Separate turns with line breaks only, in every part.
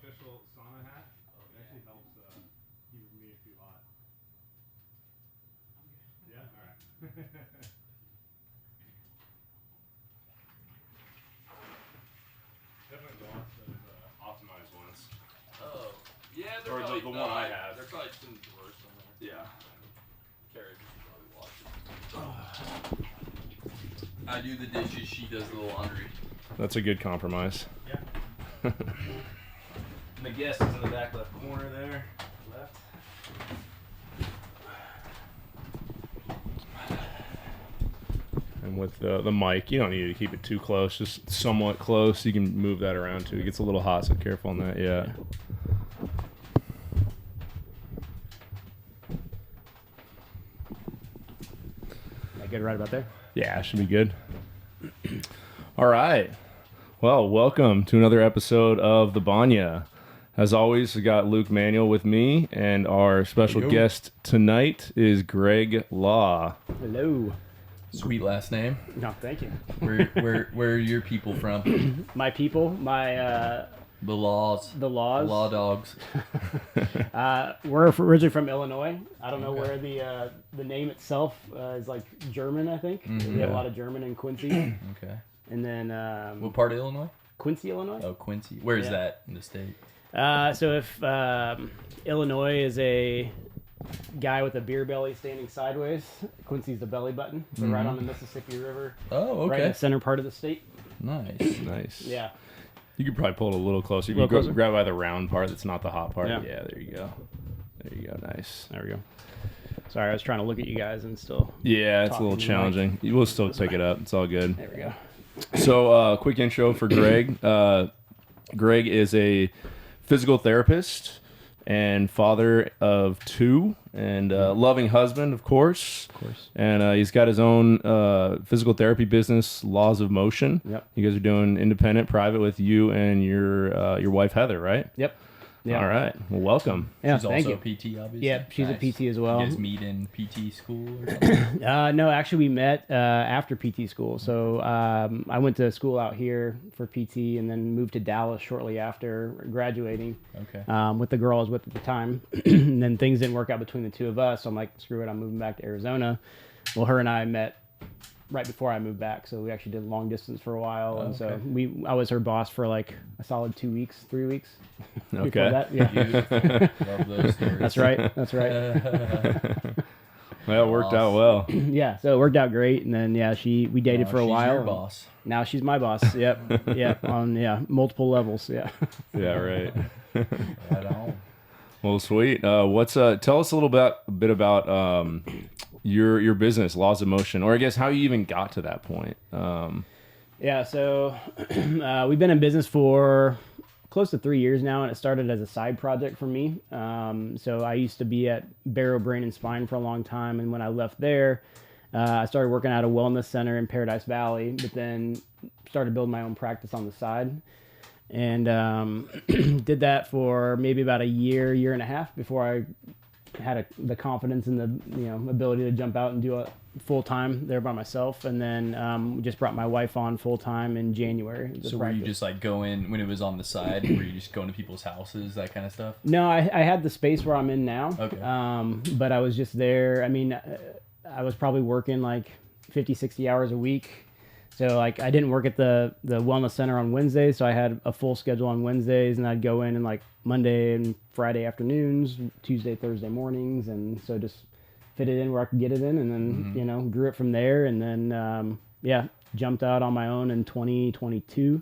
official sauna hat. It actually helps keep me too hot. Yeah? Alright. Definitely lost those optimized ones.
Oh. Yeah, they're
or
probably,
the one I have.
They're probably some worse on there.
Yeah.
Carrie should probably watch it. I do the dishes, she does the laundry.
That's a good compromise.
Yeah. And the guest is in the back left corner there. Left.
And with the mic, you don't need to keep it too close, just somewhat close. You can move that around too. It gets a little hot, so careful on that. Yeah.
That good right about there?
Yeah, should be good. All right. Well, welcome to another episode of the Banya. As always, we got Luke Manuel with me, and our special guest tonight is Greg Law.
Hello.
Sweet last name.
No, thank you.
Where are your people from?
My people,
The laws.
the laws.
The law dogs.
We're originally from Illinois. I don't know where the name itself is like German, I think. We have a lot of German in Quincy.
Okay.
And then
What part of Illinois?
Quincy, Illinois.
Oh, Quincy. Where is that in the state?
So if Illinois is a guy with a beer belly standing sideways, Quincy's the belly button. So right on the Mississippi River.
Oh, okay.
Right in the center part of the state.
Nice.
Nice.
Yeah.
You could probably pull it a little closer. You
Little
can
closer?
grab by the round part that's not the hot part.
Yeah.
Yeah, there you go. There you go. Nice.
There we go. Sorry, I was trying to look at you guys and still.
Yeah, it's a
Talking
little
to the
challenging. You will still pick it up. It's all good.
There we go.
So, quick intro for Greg. Greg is a physical therapist and father of two, and loving husband, of course.
Of course.
And he's got his own physical therapy business, Laws of Motion.
Yep.
You guys are doing independent, private with you and your wife Heather, right?
Yep. Yeah.
All right. Well, welcome.
Yeah,
She's
thank
also
you.
a PT, obviously.
Yeah, she's
Nice.
a PT as well.
You guys meet in PT school or something?
No, actually, we met after PT school. So I went to school out here for PT and then moved to Dallas shortly after graduating
Okay.
with the girl I was with at the time. And then things didn't work out between the two of us. So I'm like, screw it, I'm moving back to Arizona. Well, her and I met right before I moved back. So we actually did long distance for a while. And so I was her boss for like a solid 2 weeks, 3 weeks. Before
Okay.
that, yeah.
Beautiful. Love those stories.
That's right. That's right.
Well, it worked out well.
Yeah, so it worked out great, and then we dated for a
She's
while.
your
and
boss.
Now she's my boss. Yep, yep, on multiple levels. Yeah.
Yeah, right.
Right on.
Well, sweet. Tell us a little bit about your business, Laws of Motion, or I guess how you even got to that point.
Yeah, so we've been in business for close to 3 years now, and it started as a side project for me. So I used to be at Barrow Brain and Spine for a long time, and when I left there, I started working at a wellness center in Paradise Valley, but then started building my own practice on the side. And did that for maybe about a year and a half before I had the confidence and the ability to jump out and do it full time there by myself. And then just brought my wife on full time in January.
So were you just like going, when it was on the side, were you just going to people's houses, that kind of stuff?
No, I had the space where I'm in now.
Okay.
But I was just there. I mean, I was probably working like 50, 60 hours a week. So like I didn't work at the wellness center on Wednesdays, so I had a full schedule on Wednesdays, and I'd go in like Monday and Friday afternoons, Tuesday, Thursday mornings, and so just fit it in where I could get it in, and then grew it from there, and then jumped out on my own in 2022.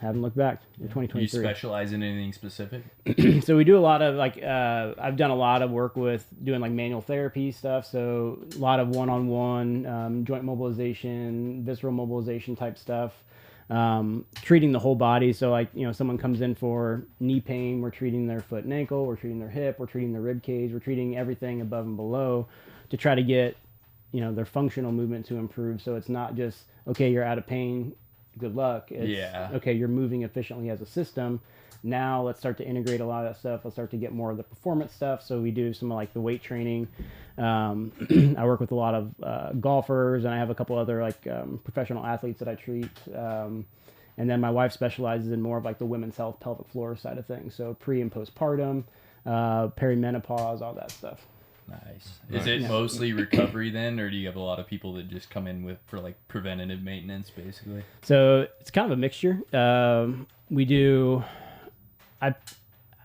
Haven't looked back. In 2023.
You specialize in anything specific?
So we do a lot of I've done a lot of work with doing like manual therapy stuff. So a lot of one-on-one joint mobilization, visceral mobilization type stuff. Treating the whole body. So like, someone comes in for knee pain, we're treating their foot and ankle, we're treating their hip, we're treating their rib cage, we're treating everything above and below to try to get, their functional movement to improve. So it's not just, okay, you're out of pain, good luck. It's, okay, you're moving efficiently as a system. Now let's start to integrate a lot of that stuff. Let's start to get more of the performance stuff. So we do some like the weight training. I work with a lot of golfers, and I have a couple other like professional athletes that I treat. And then my wife specializes in more of like the women's health, pelvic floor side of things. So pre and postpartum, perimenopause, all that stuff.
Nice. Is it mostly recovery then, or do you have a lot of people that just come in for like preventative maintenance, basically?
So it's kind of a mixture. We do, I'd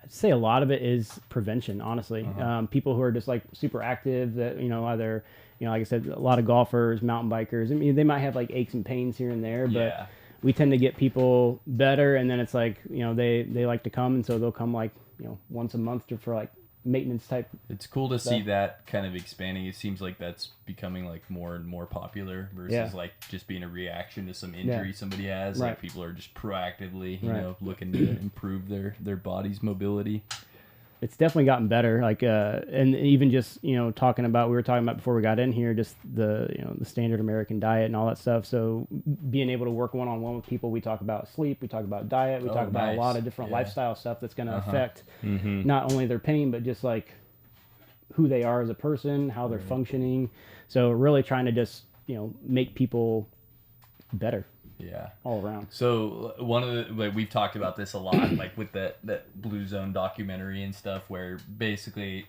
say a lot of it is prevention, honestly. People who are just like super active that, either, like I said, a lot of golfers, mountain bikers. I mean, they might have like aches and pains here and there, but we tend to get people better. And then it's like, they like to come. And so they'll come like, once a month for like maintenance type.
It's cool to see that kind of expanding. It seems like that's becoming like more and more popular versus like just being a reaction to some injury somebody has. Like people are just proactively, looking to improve their body's mobility.
It's definitely gotten better. Like, and even just, we were talking about before we got in here, just the standard American diet and all that stuff. So being able to work one-on-one with people, we talk about sleep, we talk about diet, we talk about a lot of different lifestyle stuff that's going to affect not only their pain, but just like who they are as a person, how they're functioning. So really trying to just, make people better.
Yeah,
all around.
So one of the we've talked about this a lot, like with that Blue Zone documentary and stuff, where basically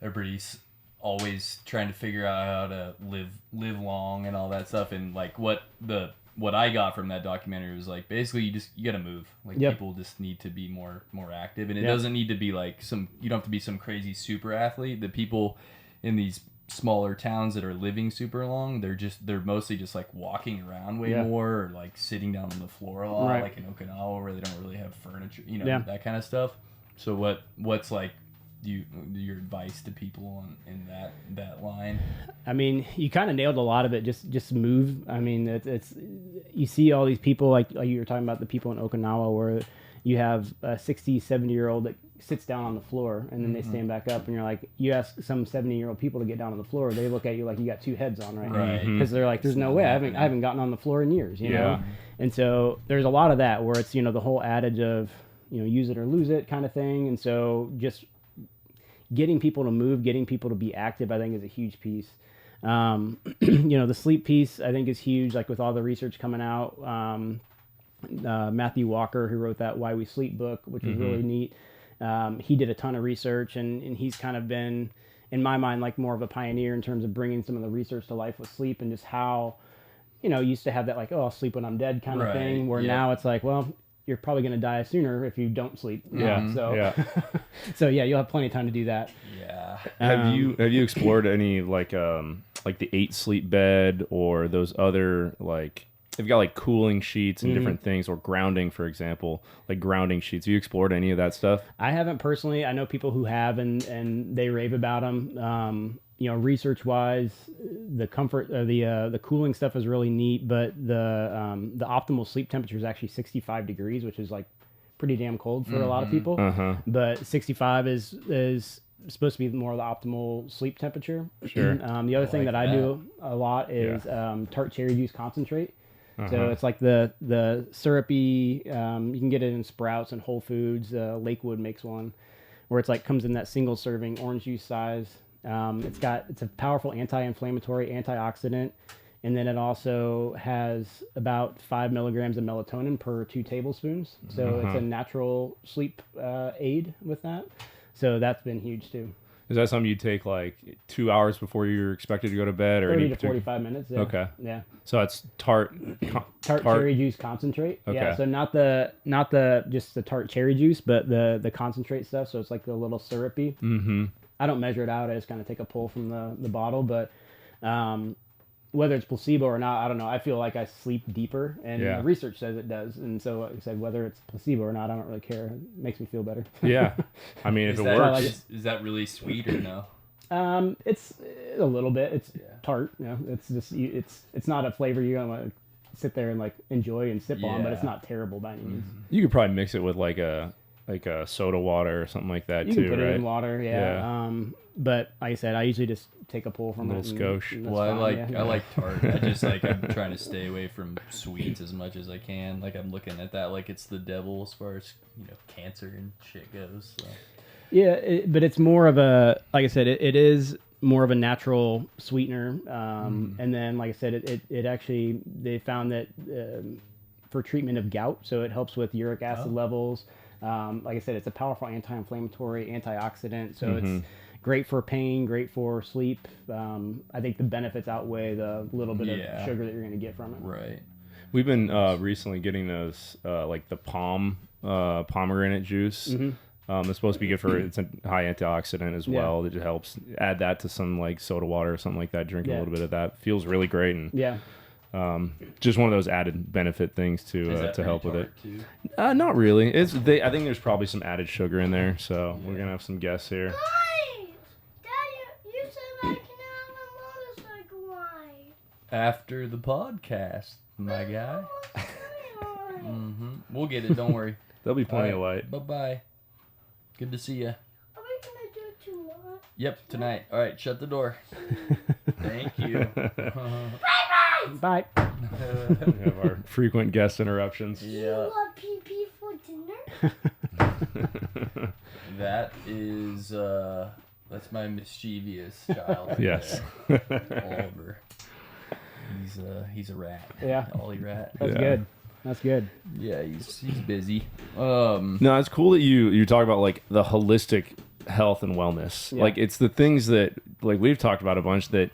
everybody's always trying to figure out how to live long and all that stuff. And like what I got from that documentary was like basically you gotta move. Like people just need to be more active, and it doesn't need to be like you don't have to be some crazy super athlete. The people in these smaller towns that are living super long, they're mostly just like walking around way more, or like sitting down on the floor a lot, like in Okinawa where they don't really have furniture, that kind of stuff. So what's like your advice to people in that line?
I mean, you kind of nailed a lot of it. Just move. I mean, it's you see all these people like you were talking about, the people in Okinawa where you have a 60, 70-year-old that sits down on the floor and then they stand back up, and you're like, you ask some 70-year-old people to get down on the floor, they look at you like you got two heads on, right? Because they're like, there's no way, I haven't gotten on the floor in years, you know? And so there's a lot of that where it's, the whole adage of, use it or lose it kind of thing. And so just getting people to move, getting people to be active, I think is a huge piece. The sleep piece, I think, is huge, like with all the research coming out. Matthew Walker, who wrote that Why We Sleep book, which was really neat. He did a ton of research, and he's kind of been, in my mind, like more of a pioneer in terms of bringing some of the research to life with sleep, and just how, used to have that like, oh, I'll sleep when I'm dead kind of thing, where now it's like, well, you're probably going to die sooner if you don't sleep. So you'll have plenty of time to do that.
Yeah.
Have you explored any like the 8 sleep bed, or those other like, they've got like cooling sheets and different things, or grounding, for example, like grounding sheets. Have you explored any of that stuff? I
haven't personally. I know people who have, and they rave about them. Research wise, the comfort, the cooling stuff is really neat, but the optimal sleep temperature is actually 65 degrees, which is like pretty damn cold for a lot of people. But 65 is supposed to be more of the optimal sleep temperature.
Sure.
The other thing that I do a lot is tart cherry juice concentrate. So it's like the syrupy, you can get it in Sprouts and Whole Foods. Lakewood makes one where it's like comes in that single serving orange juice size. It's a powerful anti-inflammatory, antioxidant, and then it also has about 5 milligrams of melatonin per 2 tablespoons. So it's a natural sleep aid with that. So that's been huge too.
Is that something you take like 2 hours before you're expected to go to bed, or
30 to 45 minutes? Yeah.
Okay.
Yeah.
So it's tart
cherry juice concentrate.
Okay.
Yeah. So not the just the tart cherry juice, but the concentrate stuff. So it's like a little syrupy. I don't measure it out. I just kind of take a pull from the bottle, but whether it's placebo or not, I don't know. I feel like I sleep deeper, and the research says it does. And so, like I said, whether it's placebo or not, I don't really care. It makes me feel better.
Yeah. I mean, if it works.
Is that really sweet or no?
It's a little bit. It's tart. It's just it's not a flavor you're gonna sit there and like enjoy and sip on, but it's not terrible by any means.
You could probably mix it with like a soda water or something like that,
you
too,
can put
right?
it in water, but like I said, I usually just take a pull from
a
it.
little skosh.
Well, I like tart. I just like, I'm trying to stay away from sweets as much as I can. Like, I'm looking at that like it's the devil as far as cancer and shit goes. So.
Yeah, but it's more of a, like I said, it is more of a natural sweetener. And then, like I said, it actually, they found that for treatment of gout. So it helps with uric acid levels. Like I said, it's a powerful anti-inflammatory, antioxidant. So it's great for pain, great for sleep. I think the benefits outweigh the little bit of sugar that you're going to get from it.
Right.
We've been recently getting those like the pomegranate juice. It's supposed to be good for it's a high antioxidant as well. It helps add that to some like soda water or something like that. Drink a little bit of that. Feels really great and just one of those added benefit things to help with it. Not really. I think there's probably some added sugar in there. So we're gonna have some guests here.
Guys, Daddy, you said I can have a motorcycle ride.
After the podcast, my guy. We'll get it. Don't worry.
There'll be plenty of light.
Bye-bye. Good to see you.
Are we gonna do it tomorrow?
Yep, tonight. All right, shut the door. Thank you.
Bye.
We have our frequent guest interruptions.
Yeah.
You want pee-pee for dinner?
That is, that's my mischievous child.
Yes.
Oliver. He's a rat.
Yeah.
Ollie rat.
That's good. That's good.
Yeah, he's busy.
No, it's cool that you talk about like the holistic health and wellness.
Yeah.
Like it's the things that like we've talked about a bunch that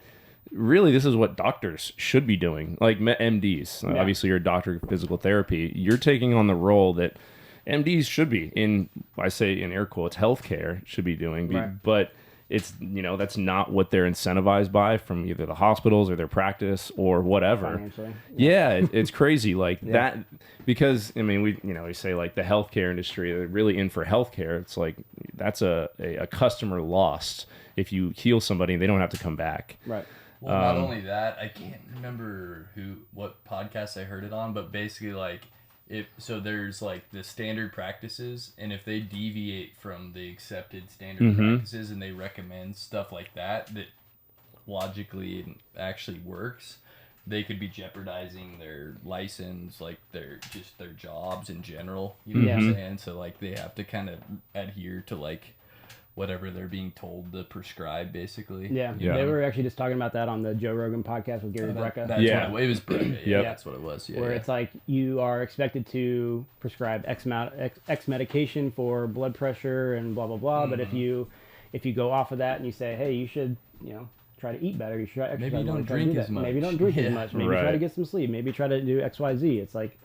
really this is what doctors should be doing. Like MDs.
Yeah.
Obviously you're a doctor of physical therapy. You're taking on the role that MDs should be I say in air quotes healthcare should be doing.
Right.
But it's that's not what they're incentivized by from either the hospitals or their practice or whatever.
Financially.
Yeah, it's crazy like that because I mean we say like the healthcare industry they're really in for healthcare. It's like that's a customer lost if you heal somebody and they don't have to come back.
Right.
Well, not only that, I can't remember what podcast I heard it on, but basically like there's like the standard practices, and if they deviate from the accepted standard practices and they recommend stuff like that logically actually works, they could be jeopardizing their license, like their jobs in general. You know what I'm saying? So like they have to kind of adhere to like whatever they're being told to prescribe, basically.
Yeah. They were actually just talking about that on the Joe Rogan podcast with Gary Brecka.
It was Brecka. Yeah, that's what it was. Yeah,
where it's like you are expected to prescribe X medication for blood pressure and blah blah blah. But if you go off of that and you say, hey, you should try to eat better, you should try exercise.
Maybe don't drink as much.
Maybe don't drink as much. Maybe try
Right.
to get some sleep. Maybe try to do XYZ. It's like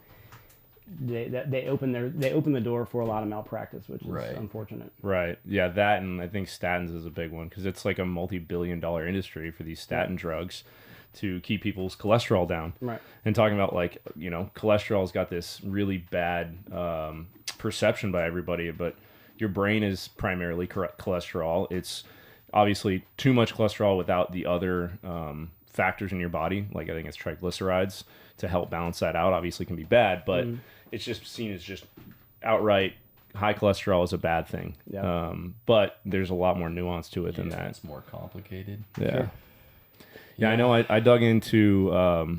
they open the door for a lot of malpractice, which is unfortunate.
Right. Yeah, that and I think statins is a big one because it's like a multi-billion-dollar industry for these statin drugs to keep people's cholesterol down.
Right.
And talking about like, cholesterol's got this really bad perception by everybody, but your brain is primarily cholesterol. It's obviously too much cholesterol without the other factors in your body. Like I think it's triglycerides to help balance that out. Obviously can be bad, but it's just seen as just outright high cholesterol is a bad thing.
Yeah.
But there's a lot more nuance to it than that.
It's more complicated.
Yeah.
Sure.
Yeah, I know. I dug into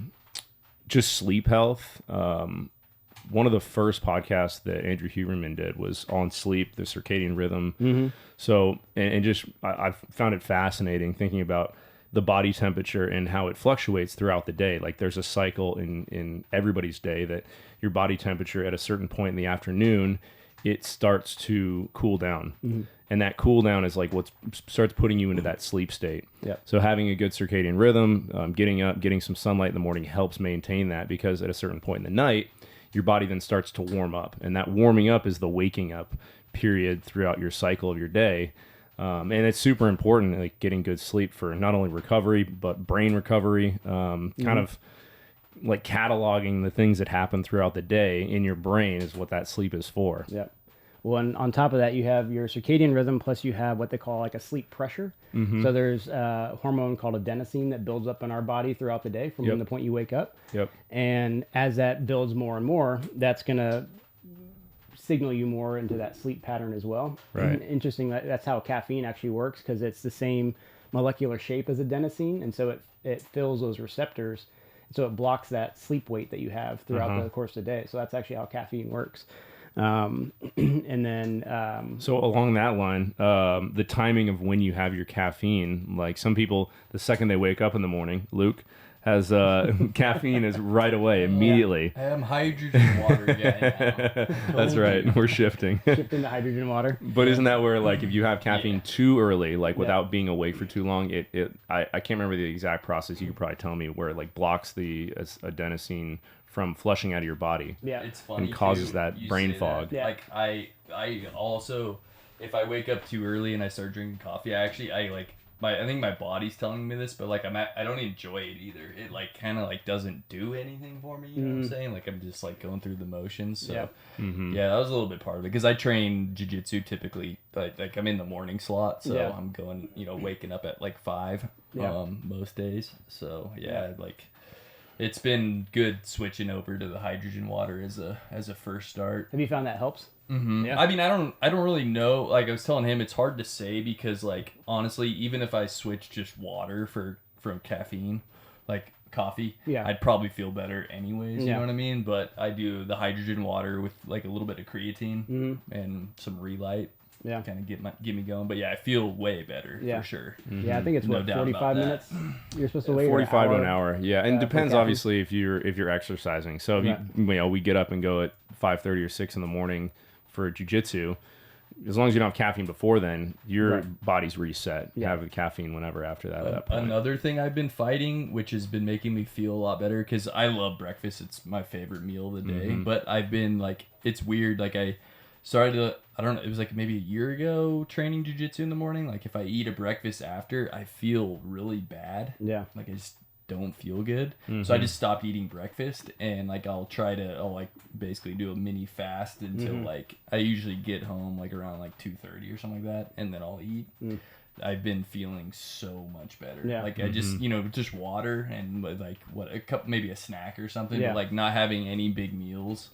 just sleep health. One of the first podcasts that Andrew Huberman did was on sleep, the circadian rhythm. So, and just I found it fascinating thinking about the body temperature and how it fluctuates throughout the day. Like there's a cycle in everybody's day that your body temperature at a certain point in the afternoon, it starts to cool down. And that cool down is like what starts putting you into that sleep state.
Yep.
So having a good circadian rhythm, getting up, getting some sunlight in the morning helps maintain that because at a certain point in the night, your body then starts to warm up. And that warming up is the waking up period throughout your cycle of your day. And it's super important, like getting good sleep for not only recovery, but brain recovery, kind of like cataloging the things that happen throughout the day in your brain is what that sleep is for.
Yeah. Well, and on top of that, you have your circadian rhythm, plus you have what they call like a sleep pressure. So there's a hormone called adenosine that builds up in our body throughout the day from the point you wake up.
Yep.
And as that builds more and more, that's going to signal you more into that sleep pattern as well.
Right.
And interesting, that's how caffeine actually works because it's the same molecular shape as adenosine. And so it fills those receptors. So it blocks that sleep weight that you have throughout the course of the day. So that's actually how caffeine works. And then
so along that line, the timing of when you have your caffeine, like some people, the second they wake up in the morning, Luke, has caffeine is right away, immediately.
I am hydrogen water guy now.
That's right. We're shifting.
Shift into hydrogen water.
But isn't that where, like, if you have caffeine too early, like without being awake for too long, I can't remember the exact process. You could probably tell me where it like blocks the adenosine from flushing out of your body.
Yeah.
It's funny
And causes
too,
that
you
brain
say
fog.
that.
Yeah.
Like I also, if I wake up too early and I start drinking coffee, I think my body's telling me this, but like I don't enjoy it either. It like kind of like doesn't do anything for me. You know what I'm saying? Like I'm just like going through the motions. So yeah, that was a little bit part of it because I train jiu-jitsu typically. Like I'm in the morning slot, so I'm going, waking up at like 5 most days. So yeah, like it's been good switching over to the hydrogen water as a first start.
Have you found that helps?
Mm-hmm.
Yeah.
I mean, I don't really know. Like I was telling him, it's hard to say because, like, honestly, even if I switch just water from caffeine, like coffee, I'd probably feel better anyways. You know what I mean? But I do the hydrogen water with like a little bit of creatine and some Relight. Yeah, kind of get me going. But yeah, I feel way better for sure.
Yeah, I think it's 45 minutes. You're supposed to wait
45 to an hour. Yeah, and depends obviously if you're exercising. So if we get up and go at 5:30 or 6 in the morning for jiu-jitsu, as long as you don't have caffeine before then, your body's reset. You have the caffeine whenever after that. At that point.
Another thing I've been fighting, which has been making me feel a lot better, because I love breakfast. It's my favorite meal of the day. But I've been like, it's weird. Like I started to, I don't know, it was like maybe a year ago training jiu-jitsu in the morning. Like if I eat a breakfast after, I feel really bad. Yeah. Like I just don't feel good. So I just stopped eating breakfast, and like I'll like basically do a mini fast until like I usually get home like around like 2:30 or something like that, and then I'll eat. I've been feeling so much better. Yeah. Like I just, just water and like a cup, maybe a snack or something, but like not having any big meals.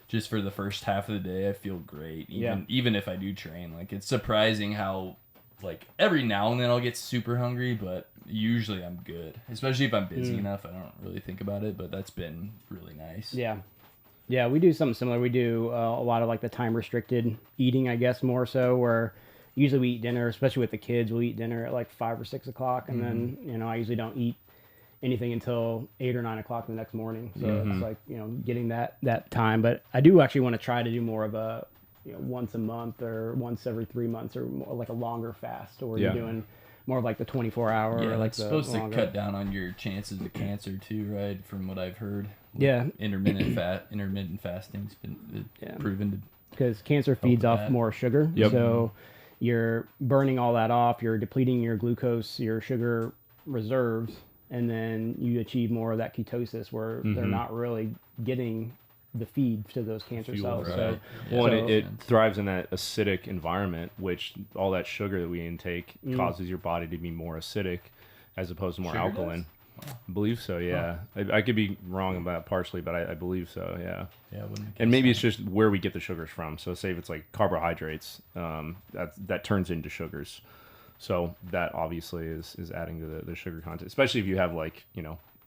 Just for the first half of the day, I feel great. Even if I do train, like it's surprising how, like every now and then I'll get super hungry, but usually I'm good. Especially if I'm busy enough, I don't really think about it. But that's been really nice.
Yeah, we do something similar. We do a lot of like the time restricted eating, I guess, more so, where usually we eat dinner, especially with the kids. We'll eat dinner at like 5 or 6 o'clock, and then I usually don't eat anything until 8 or 9 o'clock the next morning. So it's like, getting that time. But I do actually want to try to do more of a, once a month or once every 3 months, or more like a longer fast, or you're doing more of like the 24-hour.
Yeah,
or like
it's supposed to cut down on your chances of cancer too, right? From what I've heard. Intermittent fasting's been proven to,
because cancer feeds off more sugar. So you're burning all that off. You're depleting your glucose, your sugar reserves, and then you achieve more of that ketosis where they're not really getting the feed to those cancer cells. Right.
And it thrives in that acidic environment, which all that sugar that we intake causes your body to be more acidic as opposed to more alkaline. Wow. I believe so, yeah. I could be wrong about it partially, but I believe so, yeah. And maybe it's just where we get the sugars from. So say if it's like carbohydrates, that turns into sugars. So that obviously is adding to the sugar content, especially if you have like,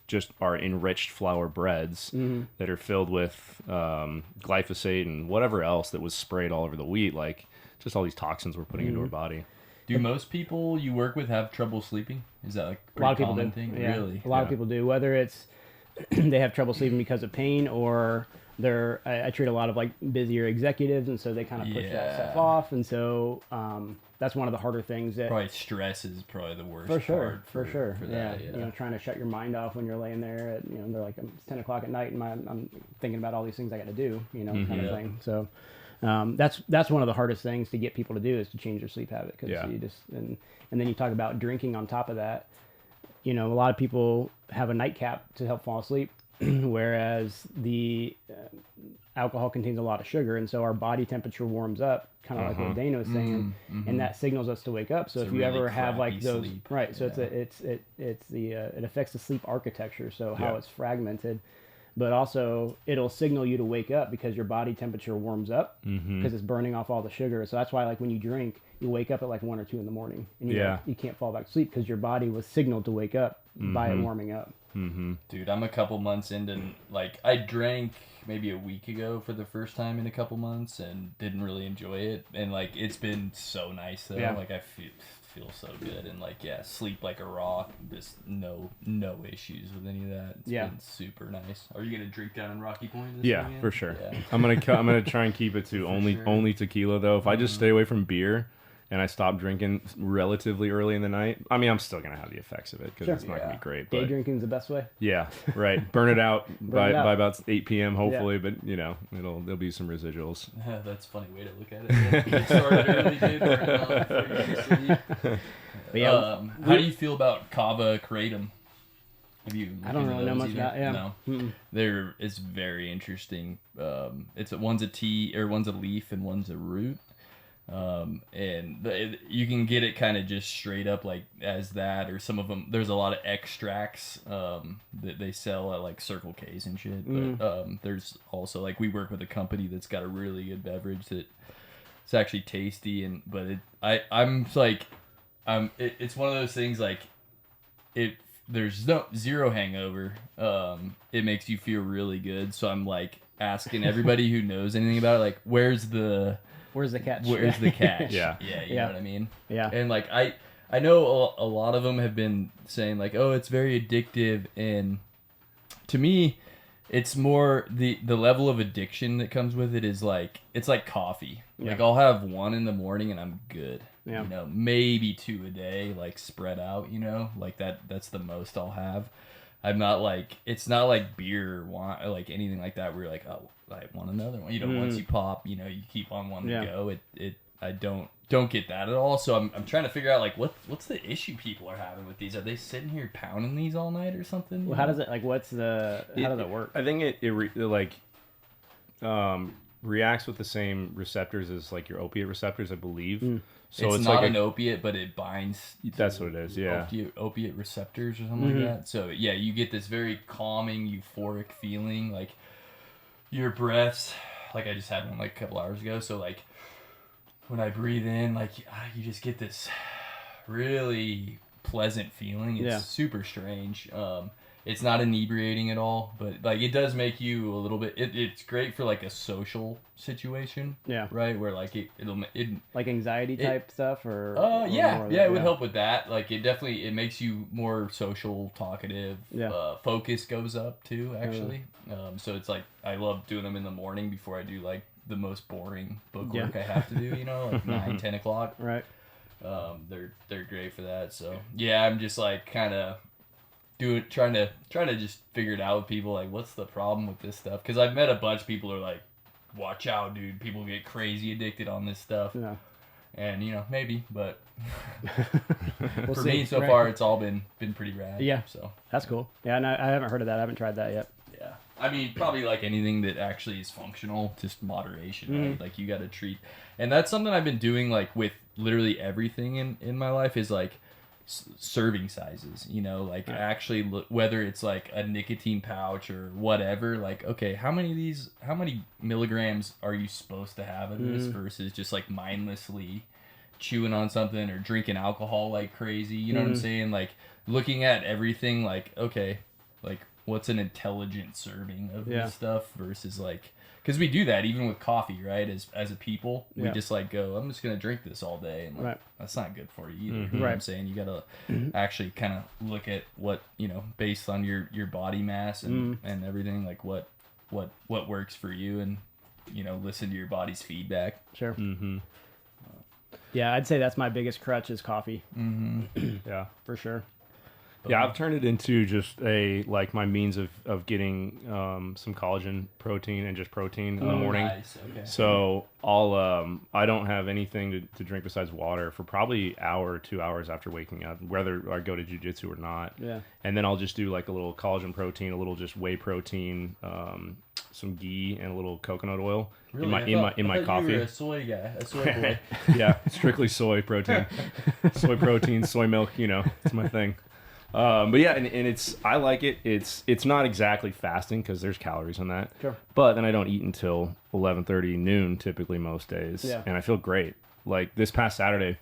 just our enriched flour breads that are filled with glyphosate and whatever else that was sprayed all over the wheat, like just all these toxins we're putting into our body.
Do most people you work with have trouble sleeping? Is that like a pretty common thing?
Yeah.
Really?
A lot of people do, whether it's they have trouble sleeping because of pain, or I treat a lot of like busier executives, and so they kind of push that stuff off, and so that's one of the harder things. That
probably stress is probably the worst.
For sure. Trying to shut your mind off when you're laying there. They're like, it's 10 o'clock at night, and I'm thinking about all these things I got to do. Kind of thing. So that's one of the hardest things to get people to do, is to change their sleep habit, because you just and then you talk about drinking on top of that. A lot of people have a nightcap to help fall asleep. Whereas the alcohol contains a lot of sugar, and so our body temperature warms up, kind of like what Dana was saying, and that signals us to wake up. So if you ever have like those, sleep. Right? So it affects the sleep architecture, so how it's fragmented, but also it'll signal you to wake up because your body temperature warms up because it's burning off all the sugar. So that's why, like when you drink, you wake up at like 1 or 2 in the morning, and you can't fall back to sleep because your body was signaled to wake up by it warming up.
Dude, I'm a couple months into, like, I drank maybe a week ago for the first time in a couple months and didn't really enjoy it, and like it's been so nice though. Like I feels so good. And like, yeah, sleep like a rock. Just no issues with any of that. It's been super nice. Are you gonna drink down in Rocky Point this weekend?
For sure.
Yeah.
I'm gonna try and keep it to only tequila though. If I just stay away from beer and I stop drinking relatively early in the night, I mean, I'm still gonna have the effects of it because it's not gonna be great.
Day
But
drinking's the best way.
yeah, right. Burn it out by about 8 p.m. hopefully,
Yeah.
but you know, there'll be some residuals.
That's a funny way to look at it. Yeah. Get started early, dude. Burn it out before you go to sleep.
But yeah,
How do you feel about Kava Kratom? Have you?
I don't really know much about. Yeah.
No.
Mm-mm.
It's very interesting. One's a tea or one's a leaf and one's a root. You can get it kind of just straight up like as that, or some of them. There's a lot of extracts that they sell at like Circle K's and shit. But there's also like we work with a company that's got a really good beverage that it's actually tasty it's one of those things like there's zero hangover. It makes you feel really good. So I'm like asking everybody who knows anything about it, like, where's the catch? Where's the catch?
Yeah.
You know what I mean?
Yeah.
And like I know a lot of them have been saying like, oh, it's very addictive, and to me, it's more the level of addiction that comes with it is like it's like coffee.
Yeah.
Like I'll have one in the morning and I'm good.
Yeah.
You know, maybe 2 a day, like spread out. You know, like that's the most I'll have. I'm not like it's not like beer or wine or like anything like that where you're like, oh, I want another one. You know, once you pop, you know, you keep on one to go. I don't get that at all. So I'm trying to figure out like what's the issue people are having with these? Are they sitting here pounding these all night or something?
Well, how does it like? How does it work?
I think it reacts with the same receptors as like your opiate receptors, I believe.
So it's not like an opiate, but it binds.
That's what it is. Yeah.
Opiate receptors or something like that. So yeah, you get this very calming, euphoric feeling. Like your breaths, like I just had one like a couple hours ago. So like when I breathe in, like you just get this really pleasant feeling. It's super strange. It's not inebriating at all, but like it does make you a little bit. It's great for like a social situation. Right, where like it'll
like anxiety type stuff or.
It would help with that. Like it makes you more social, talkative. Focus goes up too, actually. So it's like I love doing them in the morning before I do like the most boring book work I have to do. You know, like 9-10 o'clock.
Right.
They're great for that. So yeah, I'm just like kind of. Trying to just figure it out with people, like what's the problem with this stuff, because I've met a bunch of people who are like, watch out dude, people get crazy addicted on this stuff. And you know, maybe, but for me so far it's all been pretty rad. So
that's cool. And I haven't heard of that. I haven't tried that yet.
I mean, probably like anything that actually is functional, just moderation, right? Like you got to treat, and that's something I've been doing like with literally everything in my life is like serving sizes, you know, like actually whether it's like a nicotine pouch or whatever, like okay, how many milligrams are you supposed to have of this versus just like mindlessly chewing on something or drinking alcohol like crazy, you know what I'm saying? Like looking at everything like, okay, like what's an intelligent serving of this stuff versus like, because we do that even with coffee, right? As a people, we just like go, I'm just gonna drink this all day, and like, that's not good for you either. You know what I'm saying? You gotta actually kind of look at what, you know, based on your body mass and everything, like what works for you, and you know, listen to your body's feedback.
Sure. Yeah, I'd say that's my biggest crutch is coffee.
Yeah,
for sure.
Yeah, I've turned it into just like my means of getting some collagen protein and just protein in the morning.
Nice. Okay.
So I don't have anything to drink besides water for probably an hour or 2 hours after waking up, whether I go to jiu-jitsu or not.
Yeah.
And then I'll just do like a little collagen protein, a little just whey protein, some ghee, and a little coconut oil in my coffee.
You were a soy guy, a soy boy.
Yeah, strictly soy protein, soy milk. You know, it's my thing. But yeah, and I like it. It's not exactly fasting because there's calories in that.
Sure.
But then I don't eat until 11:30 noon typically most days.
Yeah.
And I feel great. Like this past Saturday,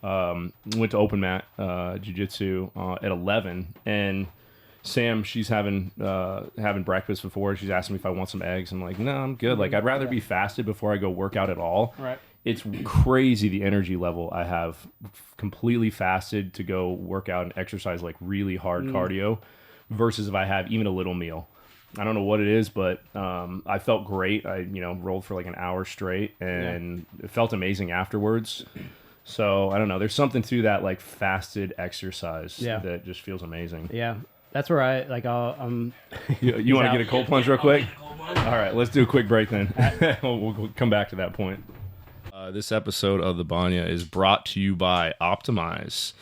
went to open mat jiu-jitsu at 11, and Sam, she's having breakfast before. She's asking me if I want some eggs. I'm like, no, I'm good. Like I'd rather be fasted before I go work out at all.
Right.
it's crazy the energy level I have completely fasted to go work out and exercise like really hard cardio versus if I have even a little meal. I don't know what it is, but I felt great. I rolled for like an hour straight and it felt amazing afterwards. So I don't know. There's something to that like fasted exercise that just feels amazing.
Yeah. That's where I like.
You want to get a cold plunge real quick? All right, let's do a quick break then. We'll come back to that point. This episode of the Banya is brought to you by Optimize.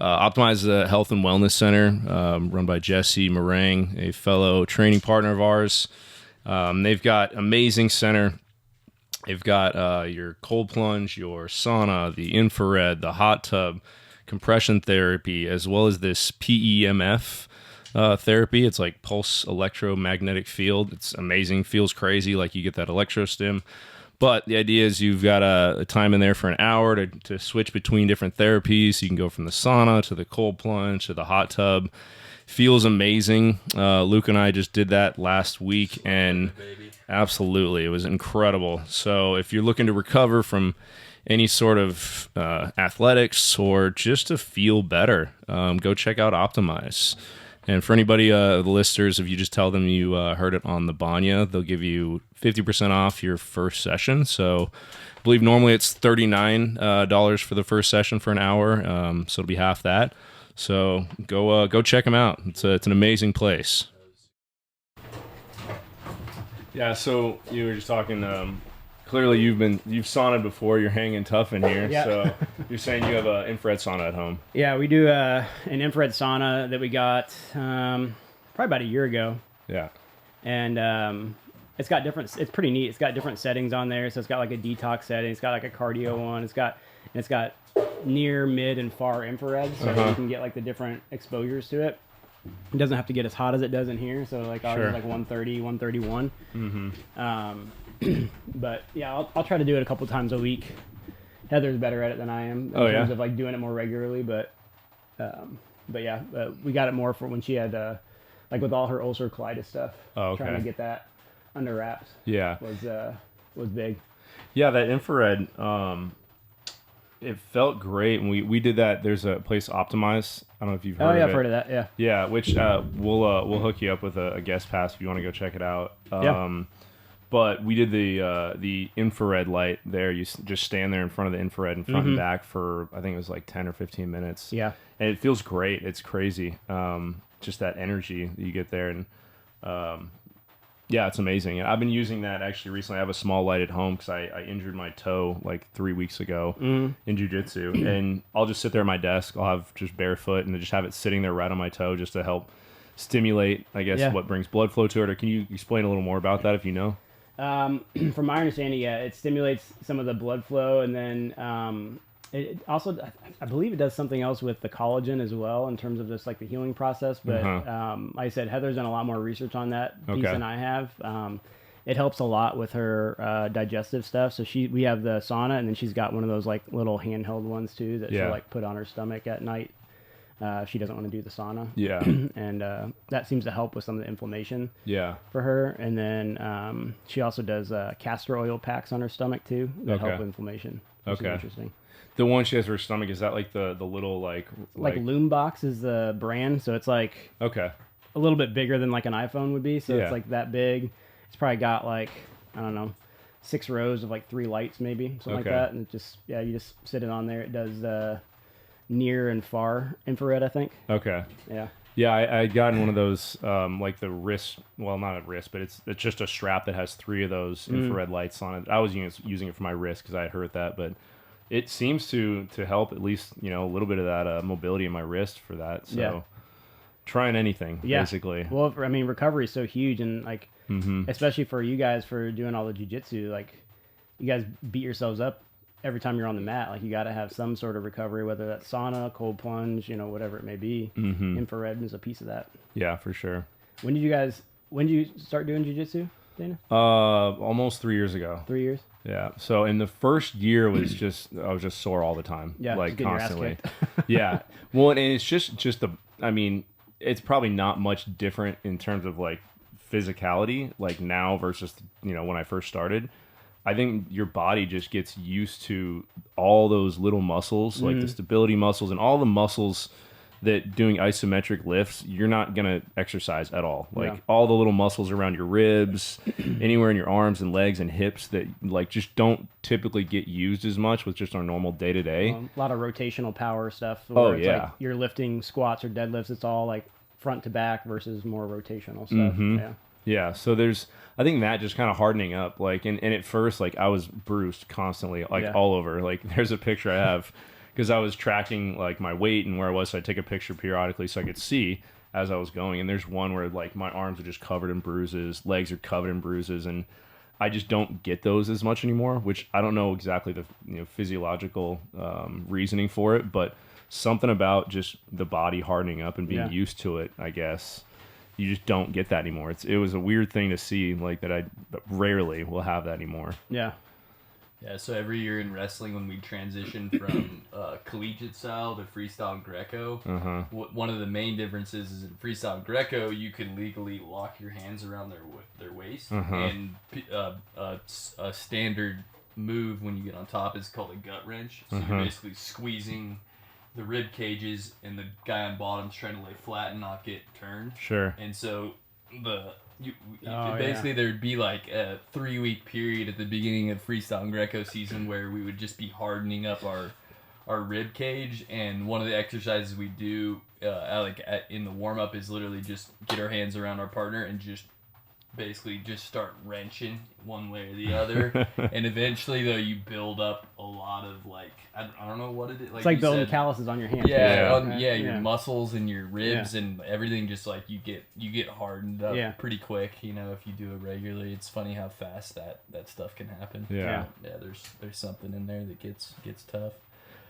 Optimize is a health and wellness center run by Jesse Meringue, a fellow training partner of ours. They've got amazing center. They've got your cold plunge, your sauna, the infrared, the hot tub, compression therapy, as well as this PEMF therapy. It's like pulse electromagnetic field. It's amazing. Feels crazy, like you get that electro stim. But the idea is you've got a time in there for an hour to switch between different therapies. You can go from the sauna to the cold plunge to the hot tub. Feels amazing. Luke and I just did that last week, and absolutely, it was incredible. So if you're looking to recover from any sort of athletics or just to feel better, go check out Optimize. And for anybody, the listeners, if you just tell them you heard it on the Banya, they'll give you 50% off your first session. So I believe normally it's $39 for the first session for an hour. So it'll be half that. So go check them out. It's an amazing place. Yeah. So you were just talking. Clearly, you've sauna'd before. You're hanging tough in here.
Yeah.
So you're saying you have an infrared sauna at home.
Yeah, we do an infrared sauna that we got probably about a year ago.
Yeah.
And it's got different. It's pretty neat. It's got different settings on there. So it's got like a detox setting. It's got like a cardio one. It's got near, mid, and far infrared, so you can get like the different exposures to it. It doesn't have to get as hot as it does in here. So like ours is like 130, 131. But yeah, I'll try to do it a couple times a week. Heather's better at it than I am in terms of like doing it more regularly. But yeah, we got it more for when she had like with all her ulcer colitis stuff. Trying to get that under wraps.
Yeah,
was big.
Yeah, that infrared. It felt great, and we did that. There's a place, Optimize. I don't know if you've heard of it.
I've heard of that. Yeah.
Yeah, which we'll hook you up with a guest pass if you want to go check it out. But we did the infrared light there. You just stand there in front of the infrared and front and back for, I think it was like 10 or 15 minutes.
Yeah.
And it feels great. It's crazy. Just that energy that you get there. And yeah, it's amazing. And I've been using that actually recently. I have a small light at home because I injured my toe like 3 weeks ago in Jiu-Jitsu. And I'll just sit there at my desk. I'll have just barefoot and just have it sitting there right on my toe just to help stimulate, I guess, what brings blood flow to it. Or can you explain a little more about that if you know?
From my understanding, yeah, it stimulates some of the blood flow, and then it also, I believe it does something else with the collagen as well in terms of just like the healing process. But like I said, Heather's done a lot more research on that piece than I have. It helps a lot with her digestive stuff. So we have the sauna, and then she's got one of those like little handheld ones too that she'll like put on her stomach at night. She doesn't want to do the sauna. Yeah. And that seems to help with some of the inflammation for her. And then she also does castor oil packs on her stomach too that help with inflammation. Which is interesting.
The one she has for her stomach, is that like the little like
Loom Box is the brand. So it's like a little bit bigger than like an iPhone would be. So it's like that big. It's probably got like, I don't know, 6 rows of like 3 lights maybe, something like that. And it just, you just sit it on there. It does near and far infrared, I think. Yeah, I got one of those like the wrist, well, not a wrist, but it's just a strap that has 3 of those infrared lights on it. I was using it for my wrist because I had heard that, but it seems to help at least, a little bit of that mobility in my wrist for that. So trying anything basically. Well, I mean, recovery is so huge, and like especially for you guys for doing all the jiu-jitsu, like you guys beat yourselves up every time you're on the mat. Like you got to have some sort of recovery, whether that's sauna, cold plunge, whatever it may be. Infrared is a piece of that. Yeah,
for sure.
When did you start doing jiu-jitsu, Dana?
Almost 3 years ago.
3 years?
Yeah. So in the first year was I was just sore all the time. Yeah. Like constantly. Yeah. Well, and it's just I mean, it's probably not much different in terms of like physicality, like now versus, when I first started. I think your body just gets used to all those little muscles, like the stability muscles and all the muscles that doing isometric lifts, you're not going to exercise at all. Like all the little muscles around your ribs, anywhere in your arms and legs and hips that like just don't typically get used as much with just our normal day to day.
A lot of rotational power stuff.
Oh,
It's
yeah.
like you're lifting squats or deadlifts. It's all like front to back versus more rotational stuff. Yeah.
Yeah, so I think that just kind of hardening up, like, and at first, like, I was bruised constantly, like, all over. Like, there's a picture I have, because I was tracking, like, my weight and where I was, so I'd take a picture periodically so I could see as I was going, and there's one where, like, my arms are just covered in bruises, legs are covered in bruises, and I just don't get those as much anymore, which I don't know exactly the physiological reasoning for it, but something about just the body hardening up and being used to it, I guess. You just don't get that anymore. It was a weird thing to see, like that I rarely will have that anymore.
Yeah.
Yeah, so every year in wrestling, when we transition from collegiate style to freestyle and Greco, one of the main differences is in freestyle Greco, you can legally lock your hands around their waist, and a standard move when you get on top is called a gut wrench. So you're basically squeezing the rib cages, and the guy on bottom's trying to lay flat and not get turned.
Sure.
And so basically there'd be like a 3-week period at the beginning of freestyle and Greco season where we would just be hardening up our rib cage, and one of the exercises we do in the warm up is literally just get our hands around our partner and just basically just start wrenching one way or the other. And eventually though you build up a lot of like I don't know what it is,
It's like building calluses on your hands.
Your muscles and your ribs and everything, just like you get hardened up pretty quick, if you do it regularly. It's funny how fast that stuff can happen. There's something in there that gets tough.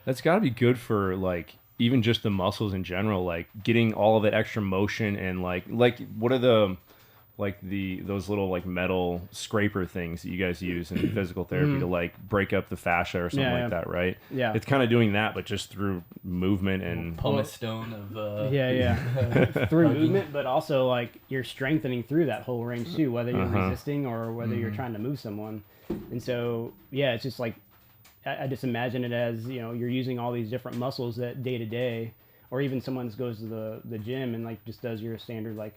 That's got to be good for like even just the muscles in general, like getting all of that extra motion and like what are those little like metal scraper things that you guys use in physical therapy to like break up the fascia or something like that, right? Yeah. It's kind of doing that, but just through movement and
pumice stone of
through movement, but also like you're strengthening through that whole range too, whether you're resisting or whether you're trying to move someone. And so it's just like I just imagine it as you're using all these different muscles that day to day, or even someone goes to the gym and like just does your standard like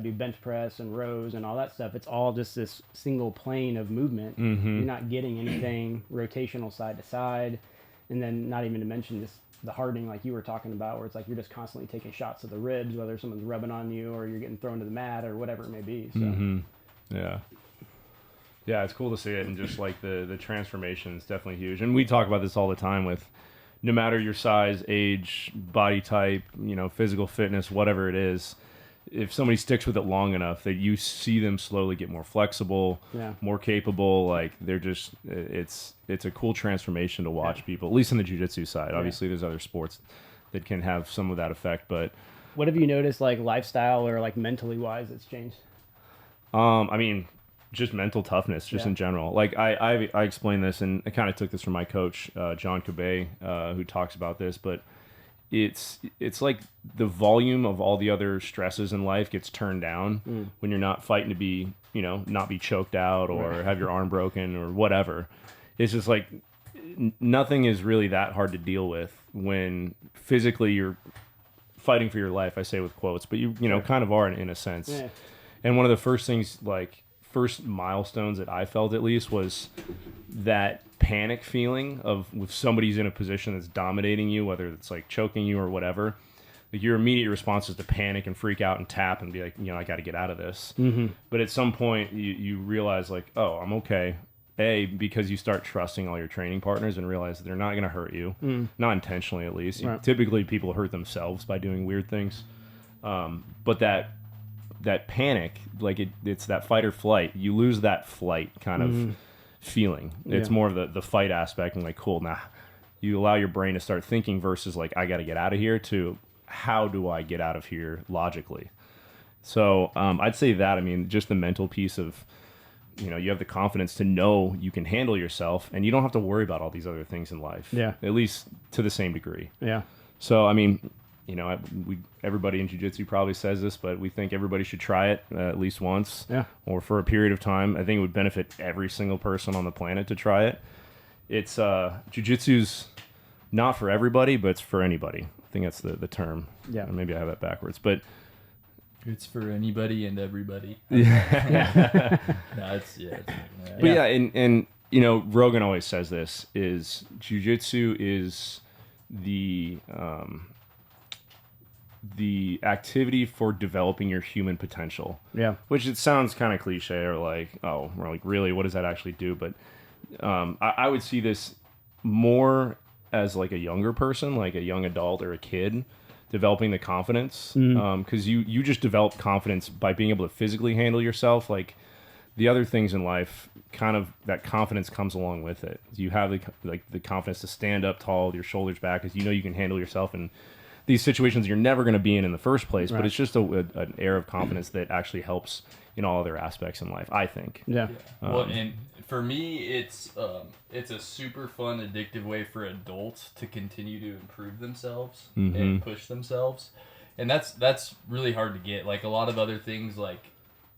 do bench press and rows and all that stuff. It's all just this single plane of movement. You're not getting anything rotational side to side, and then not even to mention just the hardening like you were talking about, where it's like you're just constantly taking shots to the ribs, whether someone's rubbing on you or you're getting thrown to the mat or whatever it may be. So.
Yeah, it's cool to see it, and just like the transformation is definitely huge. And we talk about this all the time with no matter your size, age, body type, physical fitness, whatever it is. If somebody sticks with it long enough, that you see them slowly get more flexible, more capable, like they're just, it's a cool transformation to watch people, at least on the jiu-jitsu side. Obviously there's other sports that can have some of that effect, but
what have you noticed like lifestyle or like mentally wise that's changed?
I mean, just mental toughness, just in general. Like I explained this, and I kind of took this from my coach, John Cabay, who talks about this, but it's like the volume of all the other stresses in life gets turned down when you're not fighting to be, not be choked out or have your arm broken or whatever. It's just like nothing is really that hard to deal with when physically you're fighting for your life. I say with quotes, but you kind of are in a sense. Yeah. And one of the first milestones that I felt, at least, was that panic feeling of if somebody's in a position that's dominating you, whether it's like choking you or whatever, like your immediate response is to panic and freak out and tap and be like, I got to get out of this. But at some point you realize like, oh, I'm okay. Because you start trusting all your training partners and realize that they're not going to hurt you, not intentionally at least. Right. Typically people hurt themselves by doing weird things. But that panic, like it's that fight or flight. You lose that flight kind of feeling. It's more of the fight aspect and like, cool, nah. You allow your brain to start thinking versus like, I got to get out of here, to how do I get out of here logically? So I'd say that, I mean, just the mental piece of, you have the confidence to know you can handle yourself and you don't have to worry about all these other things in life. Yeah. At least to the same degree. Yeah. So, I mean, everybody in jiu-jitsu probably says this, but we think everybody should try it at least once, or for a period of time. I think it would benefit every single person on the planet to try it. It's jiu-jitsu's not for everybody, but it's for anybody. I think that's the term. Yeah, maybe I have that backwards, but
it's for anybody and everybody.
Yeah.
No,
and Rogan always says this: is jiu-jitsu is the activity for developing your human potential. Yeah. Which it sounds kind of cliche or like, oh, we're like, really, what does that actually do? But I would see this more as like a younger person, like a young adult or a kid, developing the confidence. Because you just develop confidence by being able to physically handle yourself. Like the other things in life, kind of that confidence comes along with it. You have the confidence to stand up tall with your shoulders back, because you can handle yourself in these situations you're never going to be in the first place. But it's just an air of confidence that actually helps in all other aspects in life, I think. Yeah.
Well, and for me, it's a super fun, addictive way for adults to continue to improve themselves and push themselves, and that's really hard to get. Like a lot of other things, like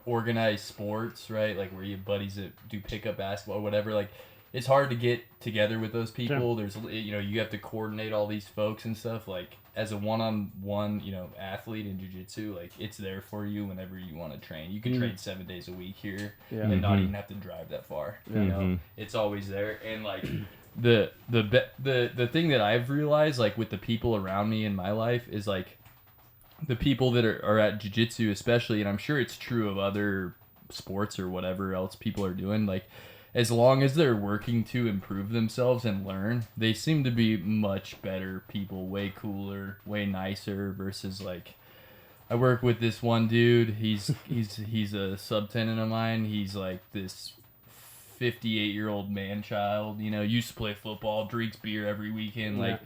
organized sports, right? Like where you have buddies that do pickup basketball or whatever. Like it's hard to get together with those people. There's you have to coordinate all these folks and stuff. Like as a one-on-one athlete in jiu-jitsu, like it's there for you whenever you want to train. You can train 7 days a week here and not even have to drive that far. It's always there. And like the thing that I've realized, like with the people around me in my life, is like the people that are at jiu-jitsu especially, and I'm sure it's true of other sports or whatever else people are doing, like as long as they're working to improve themselves and learn, they seem to be much better people, way cooler, way nicer, versus like I work with this one dude, he's a subtenant of mine. He's like this 58-year-old man-child, used to play football, drinks beer every weekend, like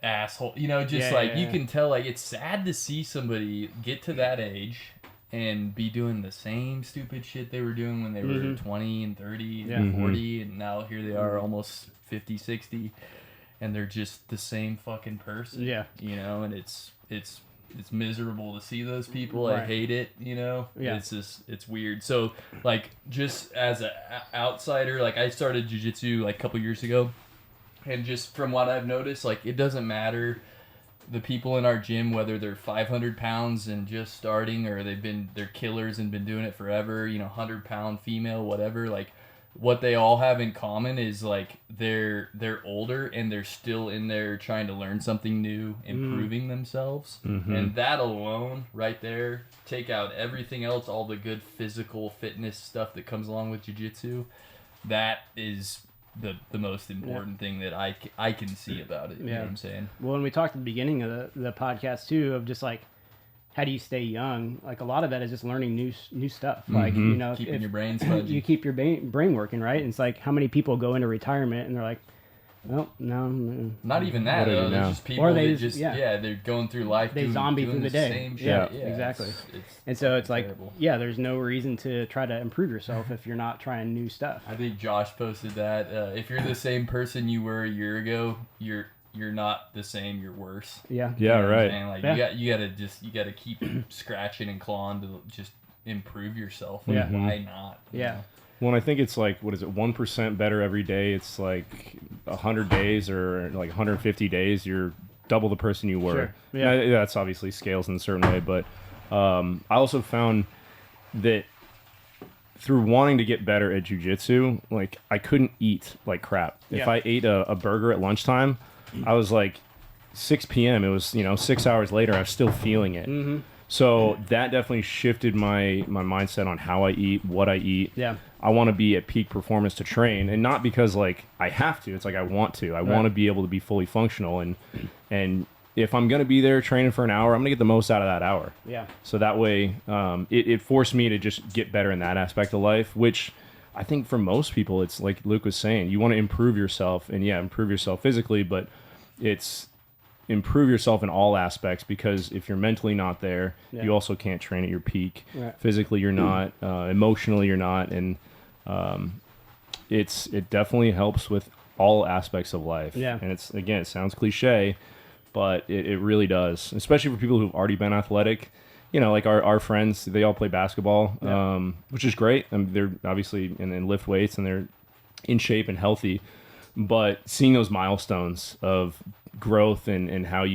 asshole, you can tell, like it's sad to see somebody get to that age and be doing the same stupid shit they were doing when they were 20 and 30 and 40, and now here they are almost 50, 60, and they're just the same fucking person. And it's miserable to see those people. I hate it. It's weird. So like just as an outsider, like I started jiu-jitsu like a couple years ago, and just from what I've noticed, like it doesn't matter the people in our gym, whether they're 500 pounds and just starting, or they're killers and been doing it forever, 100-pound female, whatever, like what they all have in common is like they're older and they're still in there trying to learn something new, improving themselves. And that alone right there, take out everything else, all the good physical fitness stuff that comes along with jiu-jitsu, that is the most important thing that I can see about it. You know what I'm saying?
Well, when we talked at the beginning of the podcast too, of just like how do you stay young? Like a lot of that is just learning new stuff. Like
keeping your brain smudgy.
You keep your brain working, right? And it's like how many people go into retirement and they're like, well, no,
not even that. There's just people that just they're going through life.
They zombie through the day.
Same shit.
Yeah, exactly. And so it's like, terrible. There's no reason to try to improve yourself if you're not trying new stuff.
I think Josh posted that if you're the same person you were a year ago, you're not the same. You're worse.
Yeah, right.
Like you gotta keep scratching and clawing to just improve yourself. Like, why not?
Yeah.
Well, and I think it's like, what is it, 1% better every day. It's like 100 days or like 150 days, you're double the person you were.
Sure. Yeah.
That's obviously scales in a certain way, but I also found that through wanting to get better at jiu-jitsu, like I couldn't eat like crap. If I ate a burger at lunchtime, I was like 6 p.m. It was, 6 hours later, I was still feeling it. So that definitely shifted my mindset on how I eat, what I eat. Yeah. I want to be at peak performance to train, and not because like I have to. It's like I want to. I want to be able to be fully functional, and if I'm going to be there training for an hour, I'm going to get the most out of that hour. Yeah. So that way, it forced me to just get better in that aspect of life, which I think for most people, it's like Luke was saying, you want to improve yourself, and improve yourself physically, but it's improve yourself in all aspects, because if you're mentally not there, you also can't train at your peak. Right. Physically, you're not. Emotionally, you're not. And it definitely helps with all aspects of life. Yeah. And it sounds cliche, but it really does, especially for people who've already been athletic. You know, like our friends, they all play basketball, which is great. I mean, they're obviously and lift weights and they're in shape and healthy. But seeing those milestones of growth and how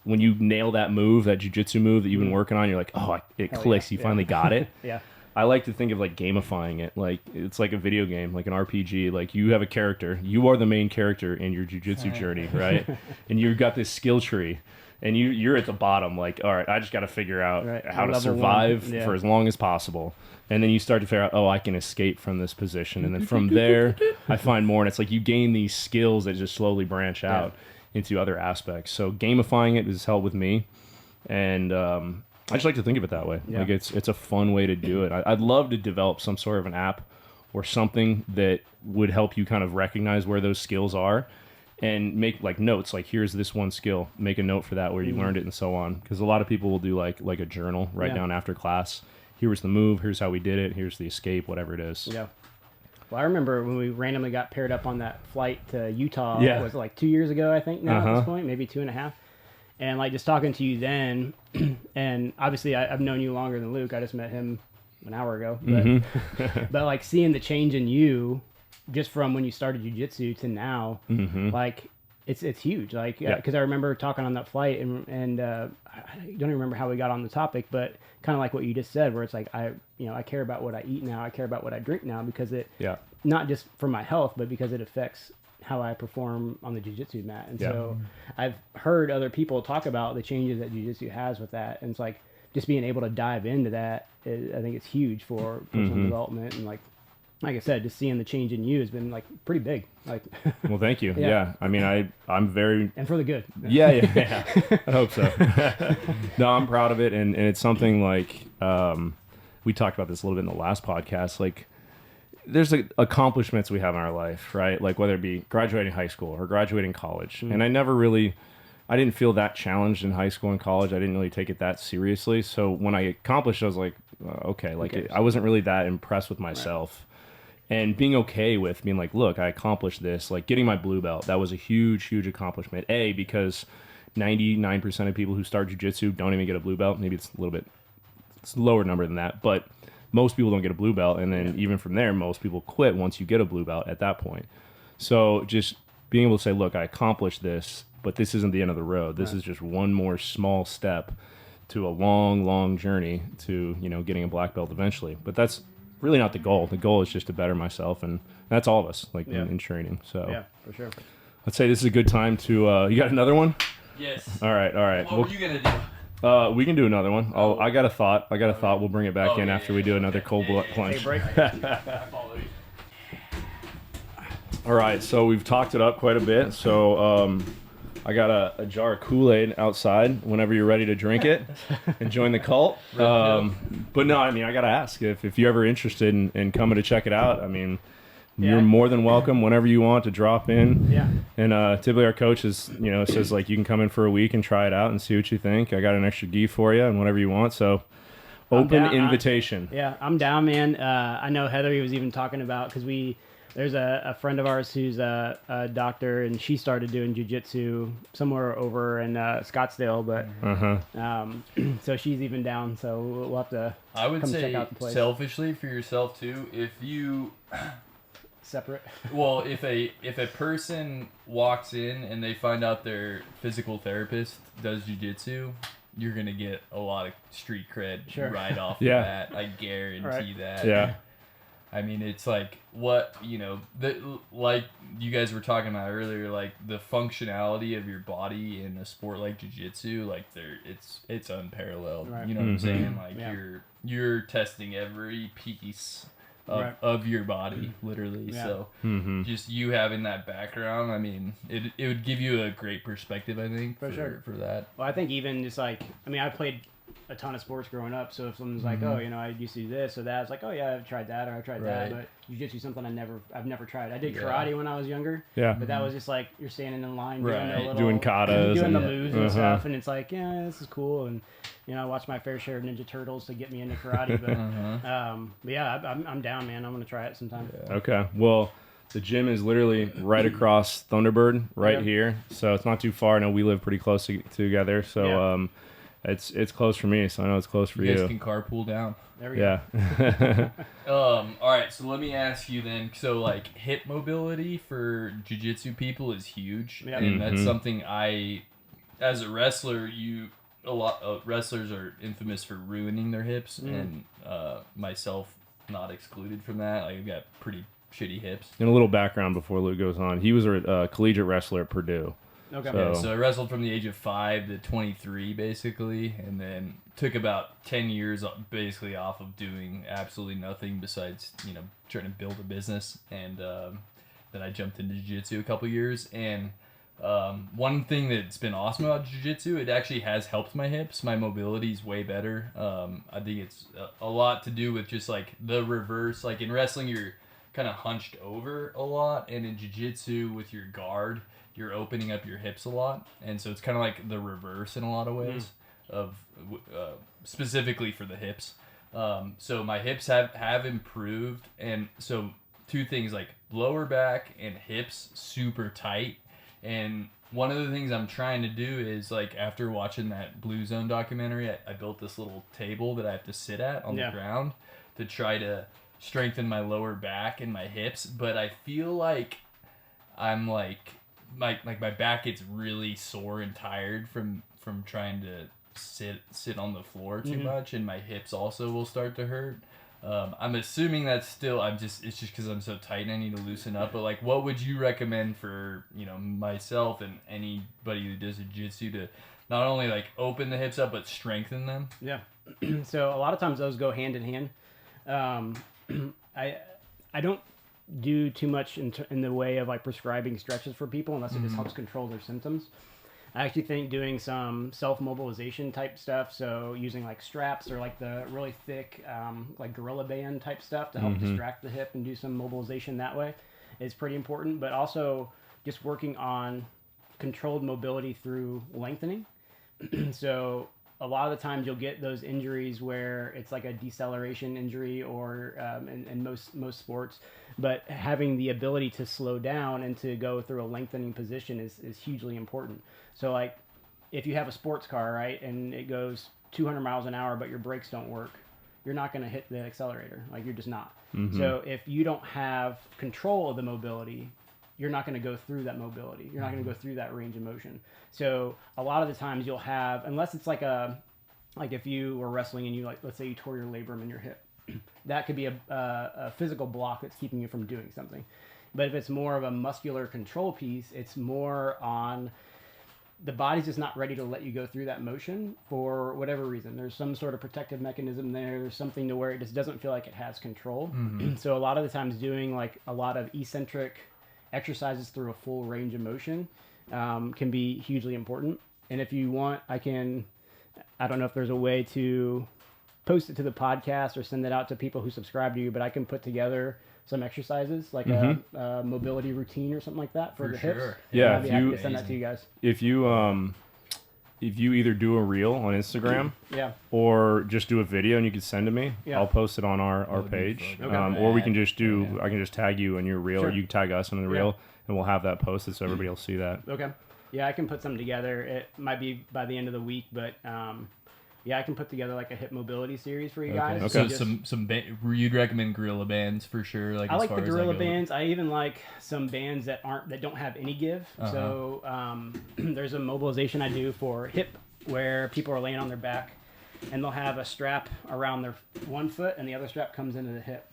when you nail that move, that jiu-jitsu move that you've been working on, you're like, oh, it clicks. You finally got it.
Yeah.
I like to think of like gamifying it. Like it's like a video game, like an RPG. Like you have a character. You are the main character in your jiu-jitsu journey, right? And you've got this skill tree. And you're at the bottom, like, all right, I just got to figure out how to survive for as long as possible. And then you start to figure out, oh, I can escape from this position. And then from there, I find more. And it's like you gain these skills that just slowly branch out into other aspects. So gamifying it has helped with me. And I just like to think of it that way. Yeah. Like it's a fun way to do it. I'd love to develop some sort of an app or something that would help you kind of recognize where those skills are. And make like notes, like here's this one skill, make a note for that where you learned it and so on. Because a lot of people will do like a journal, write down after class. Here was the move, here's how we did it, here's the escape, whatever it is.
Yeah. Well, I remember when we randomly got paired up on that flight to Utah, it was like 2 years ago, I think now at this point, maybe 2.5. And like just talking to you then, and obviously I've known you longer than Luke. I just met him an hour ago. But, but like seeing the change in you, just from when you started jiu-jitsu to now, like it's huge. Like, because I remember talking on that flight and I don't even remember how we got on the topic, but kind of like what you just said, where it's like, I care about what I eat now. I care about what I drink now because it, not just for my health, but because it affects how I perform on the jiu-jitsu mat. And so I've heard other people talk about the changes that jiu-jitsu has with that. And it's like, just being able to dive into that, I think it's huge for personal development. And like I said, just seeing the change in you has been like pretty big. Like,
well, thank you. Yeah. I mean, I'm very,
and for the good.
Yeah. I hope so. No, I'm proud of it. And it's something like, we talked about this a little bit in the last podcast. Like there's accomplishments we have in our life, right? Like whether it be graduating high school or graduating college. And I didn't feel that challenged in high school and college. I didn't really take it that seriously. So when I accomplished, I was like, okay, I wasn't really that impressed with myself. And being okay with being like, look, I accomplished this. Like getting my blue belt, that was a huge, huge accomplishment. Because 99% of people who start jiu-jitsu don't even get a blue belt. Maybe it's a lower number than that. But most people don't get a blue belt. And then even from there, most people quit once you get a blue belt at that point. So just being able to say, look, I accomplished this, but this isn't the end of the road. This is just one more small step to a long, long journey to, getting a black belt eventually. But that's really not the goal. The goal is just to better myself, and that's all of us, in training. So
yeah, for sure.
Let's say this is a good time to. You got another one?
Yes.
All right.
What were you gonna do?
We can do another one. I got a thought. We'll bring it back in after we do another cold blood plunge.
Break.
All right. So we've talked it up quite a bit. So I got a jar of Kool-Aid outside whenever you're ready to drink it and join the cult. But no, I mean, I got to ask if you're ever interested in coming to check it out. I mean, you're more than welcome whenever you want to drop in.
Yeah.
And typically our coach says like you can come in for a week and try it out and see what you think. I got an extra gi for you and whatever you want. So open invitation.
I'm down, man. I know Heather was even talking about, because there's a friend of ours who's a doctor, and she started doing jiu-jitsu somewhere over in Scottsdale, but so she's even down, so we'll have to check out the place.
Selfishly for yourself too, if you
separate.
Well, if a person walks in and they find out their physical therapist does jiu-jitsu, you're gonna get a lot of street cred right off the bat. I guarantee that.
Yeah.
I mean, it's like like you guys were talking about earlier, like the functionality of your body in a sport like jiu-jitsu, like it's unparalleled. Right. You know what I'm saying? Like you're testing every piece of your body, literally. Yeah. So just you having that background, I mean, it would give you a great perspective, I think, for that.
Well, I think even just like, I mean, I played a ton of sports growing up, so if someone's like, oh, I used to do this or that, it's like, oh yeah, I've tried that or I've tried that, but jiu-jitsu is something I've never tried. I did karate when I was younger, but that was just like you're standing in line
doing katas,
doing the moves and stuff, and it's like, yeah, this is cool, and I watched my fair share of Ninja Turtles to get me into karate, but yeah, I'm down, man. I'm gonna try it sometime.
Okay, well, The gym is literally right across Thunderbird, right
Yep.
here. So it's not too far. I know we live pretty close together. So
Yeah.
it's close for me. So I know it's close for
You guys
you.
can carpool down.
There we go.
Yeah.
All right, so let me ask you then. So, like, hip mobility for jiu-jitsu people is huge,
Yeah.
and that's
Mhm.
something as a wrestler, a lot of wrestlers are infamous for ruining their hips, and myself not excluded from that. Like, I've got pretty shitty hips.
And a little background before Luke goes on. He was a collegiate wrestler at Purdue.
Okay.
So-
So I wrestled from the age of 5 to 23, basically, and then took about 10 years basically off of doing absolutely nothing besides, trying to build a business. And then I jumped into jiu-jitsu a couple years. And one thing that's been awesome about jiu-jitsu, it actually has helped my hips. My mobility is way better. I think it's a lot to do with just like the reverse. Like in wrestling, you're kind of hunched over a lot, and in jiu-jitsu with your guard, you're opening up your hips a lot, and so it's kind of like the reverse in a lot of ways of specifically for the hips. So my hips have improved, and so two things like lower back and hips super tight. And one of the things I'm trying to do is like after watching that Blue Zone documentary, I built this little table that I have to sit at on the ground to try to strengthen my lower back and my hips. But I feel like I'm like my back gets really sore and tired from trying to sit on the floor too much, and my hips also will start to hurt. I'm assuming that's still it's just because I'm so tight and I need to loosen up. But like, what would you recommend for myself and anybody who does jiu-jitsu to not only like open the hips up but strengthen them?
Yeah. So a lot of times those go hand in hand. I don't do too much in the way of like prescribing stretches for people unless it just helps control their symptoms. I actually think doing some self-mobilization type stuff, so using like straps or like the really thick like gorilla band type stuff to help distract the hip and do some mobilization that way is pretty important, but also just working on controlled mobility through lengthening. So a lot of the times you'll get those injuries where it's like a deceleration injury or in most sports, but having the ability to slow down and to go through a lengthening position is hugely important. So like if you have a sports car, right, and it goes 200 miles an hour, but your brakes don't work, you're not going to hit the accelerator. Like you're just not. So if you don't have control of the mobility, you're not going to go through that mobility. You're not going to go through that range of motion. So a lot of the times you'll have, unless it's like if you were wrestling and you let's say you tore your labrum in your hip, that could be a physical block that's keeping you from doing something. But if it's more of a muscular control piece, it's more on the body's just not ready to let you go through that motion for whatever reason. There's some sort of protective mechanism there. There's something to where it just doesn't feel like it has control. So a lot of the times doing like a lot of eccentric exercises through a full range of motion can be hugely important. And if you want, I don't know if there's a way to post it to the podcast or send it out to people who subscribe to you, but I can put together some exercises like a mobility routine or something like that for the hips.
Yeah,
I'd be happy to send that to you guys.
If you either do a reel on Instagram or just do a video and you can send to me, I'll post it on our page. Or we can just I can just tag you in your reel, or you can tag us in the reel, and we'll have that posted so everybody will see that.
Okay. Yeah, I can put something together. It might be by the end of the week, but I can put together like a hip mobility series for you guys.
Okay. So you'd recommend gorilla bands for sure. Like
I
as
like
far
the
as
gorilla
go.
bands. I even like some bands that don't have any give. So there's a mobilization I do for hip where people are laying on their back and they'll have a strap around their one foot and the other strap comes into the hip.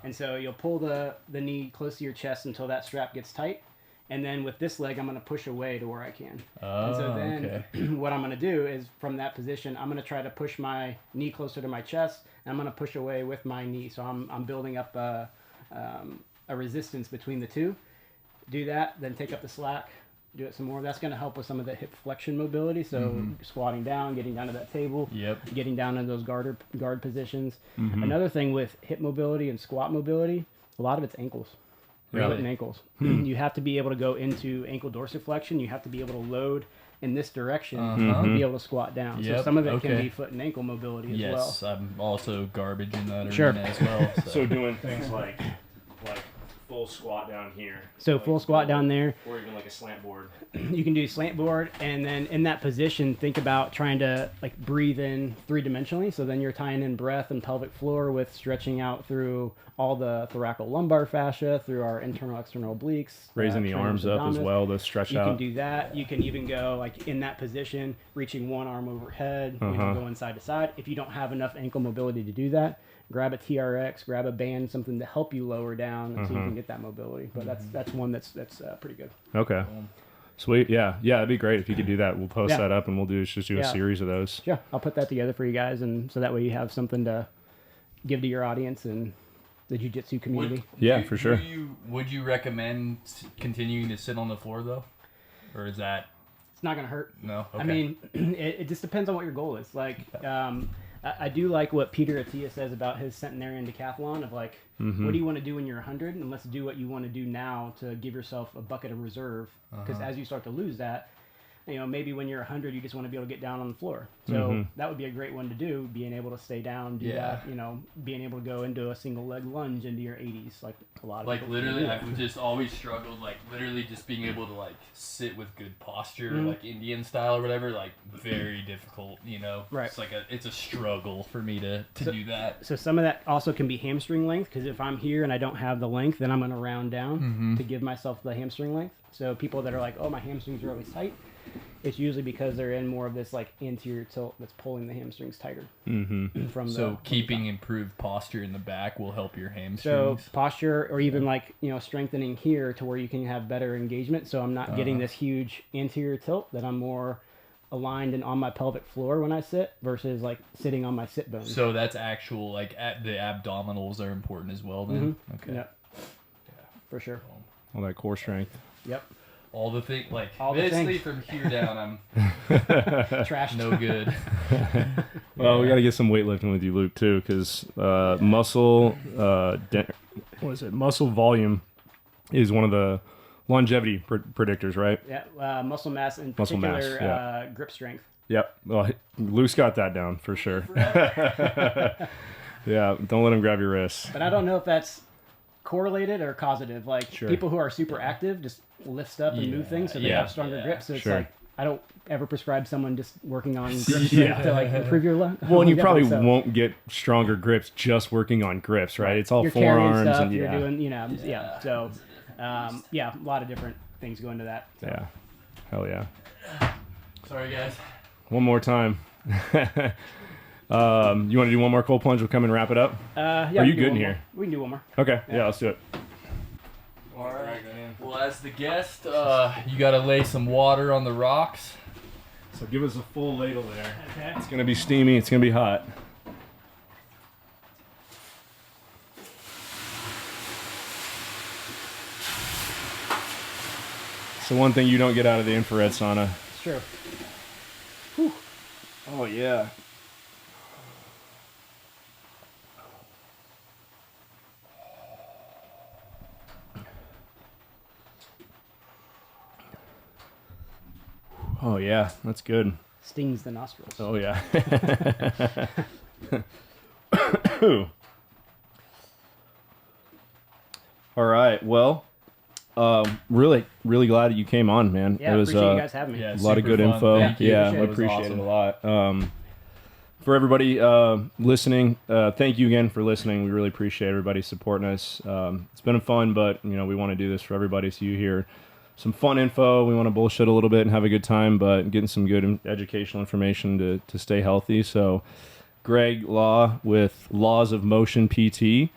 And so you'll pull the knee close to your chest until that strap gets tight. And then with this leg, I'm going to push away to where I can. And so then what I'm going to do is from that position, I'm going to try to push my knee closer to my chest, and I'm going to push away with my knee. So I'm building up a resistance between the two. Do that, then take up the slack, do it some more. That's going to help with some of the hip flexion mobility. So squatting down, getting down to that table, getting down in those guard positions. Another thing with hip mobility and squat mobility, a lot of it's ankles. Foot and ankles. You have to be able to go into ankle dorsiflexion. You have to be able to load in this direction to be able to squat down. So some of it can be foot and ankle mobility as well.
Yes, I'm also garbage in that arena as well.
So doing things like full squat down here.
So full squat down there.
Or even like a slant board.
You can do slant board, and then in that position, think about trying to like breathe in 3-dimensionally. So then you're tying in breath and pelvic floor with stretching out through all the thoracolumbar fascia, through our internal external obliques.
Raising the arms up as well to stretch out.
You can do that. You can even go like in that position, reaching one arm overhead, going side to side. If you don't have enough ankle mobility to do that, grab a TRX, grab a band, something to help you lower down so you can get that mobility. But that's one that's pretty good.
Okay. Sweet. Yeah. It'd be great if you could do that. We'll post that up and we'll do a series of those.
Yeah. I'll put that together for you guys, and so that way you have something to give to your audience and the jiu-jitsu community.
For sure.
Would you recommend continuing to sit on the floor though? Or is that...
It's not going to hurt.
No? Okay.
I mean, it just depends on what your goal is. Like, I do like what Peter Attia says about his centenarian decathlon of like, what do you want to do when you're 100? And let's do what you want to do now to give yourself a bucket of reserve. Because as you start to lose that, maybe when you're 100, you just want to be able to get down on the floor. So that would be a great one to do, being able to stay down, do that, being able to go into a single leg lunge into your 80s, like a lot of
like
people
literally,
do.
I've just always struggled, like literally just being able to like sit with good posture, like Indian style or whatever, like very difficult,
Right.
It's like it's a struggle for me to do that.
So some of that also can be hamstring length, because if I'm here and I don't have the length, then I'm going to round down to give myself the hamstring length. So people that are like, oh, my hamstrings are always tight, it's usually because they're in more of this like anterior tilt that's pulling the hamstrings tighter.
So keeping improved posture in the back will help your hamstrings.
So posture, or even like strengthening here to where you can have better engagement. So I'm not getting this huge anterior tilt, that I'm more aligned and on my pelvic floor when I sit versus like sitting on my sit bone.
So that's actual like the abdominals are important as well then. Okay.
Yep. Yeah, for sure.
All that core strength.
Yep.
All the things, like
all the
basically
things.
from here down, I'm
Trash.
no good.
Well, we got to get some weightlifting with you, Luke, too, because muscle volume is one of the longevity predictors, right?
Yeah, muscle mass in
Muscle
particular,
mass,
grip strength.
Yep. Well, Luke's got that down for sure. Yeah, don't let him grab your wrists.
But I don't know if that's correlated or causative. Like people who are super active just lift up and move things, so they have stronger grips. So it's like, I don't ever prescribe someone just working on grip strength to like improve your
Well, and you probably won't get stronger grips just working on grips, right? It's all
you're
forearms
stuff,
and
you're doing, So, a lot of different things go into that. So.
Yeah. Hell yeah.
Sorry, guys.
One more time. You want to do one more cold plunge? We'll come and wrap it up.
Yeah.
Are you good in here?
We can do one more.
Okay. Yeah, let's do it.
All right. Well, as the guest, you got to lay some water on the rocks.
So give us a full ladle there.
Okay.
It's gonna be steamy. It's gonna be hot. So one thing you don't get out of the infrared sauna.
It's true.
Whew. Oh yeah. Oh yeah, that's good.
Stings the nostrils.
Oh yeah. All right. Well, really glad that you came on, man.
Yeah,
it was
appreciate you guys having me.
Yeah,
a lot of good
fun.
info.
Thank you.
Yeah, we
It was
appreciate
awesome.
it a lot. For everybody listening, thank you again for listening. We really appreciate everybody supporting us. It's been fun, but we want to do this for everybody, so you hear some fun info. We want to bullshit a little bit and have a good time, but getting some good educational information to stay healthy. So Greg Law with Laws of Motion PT,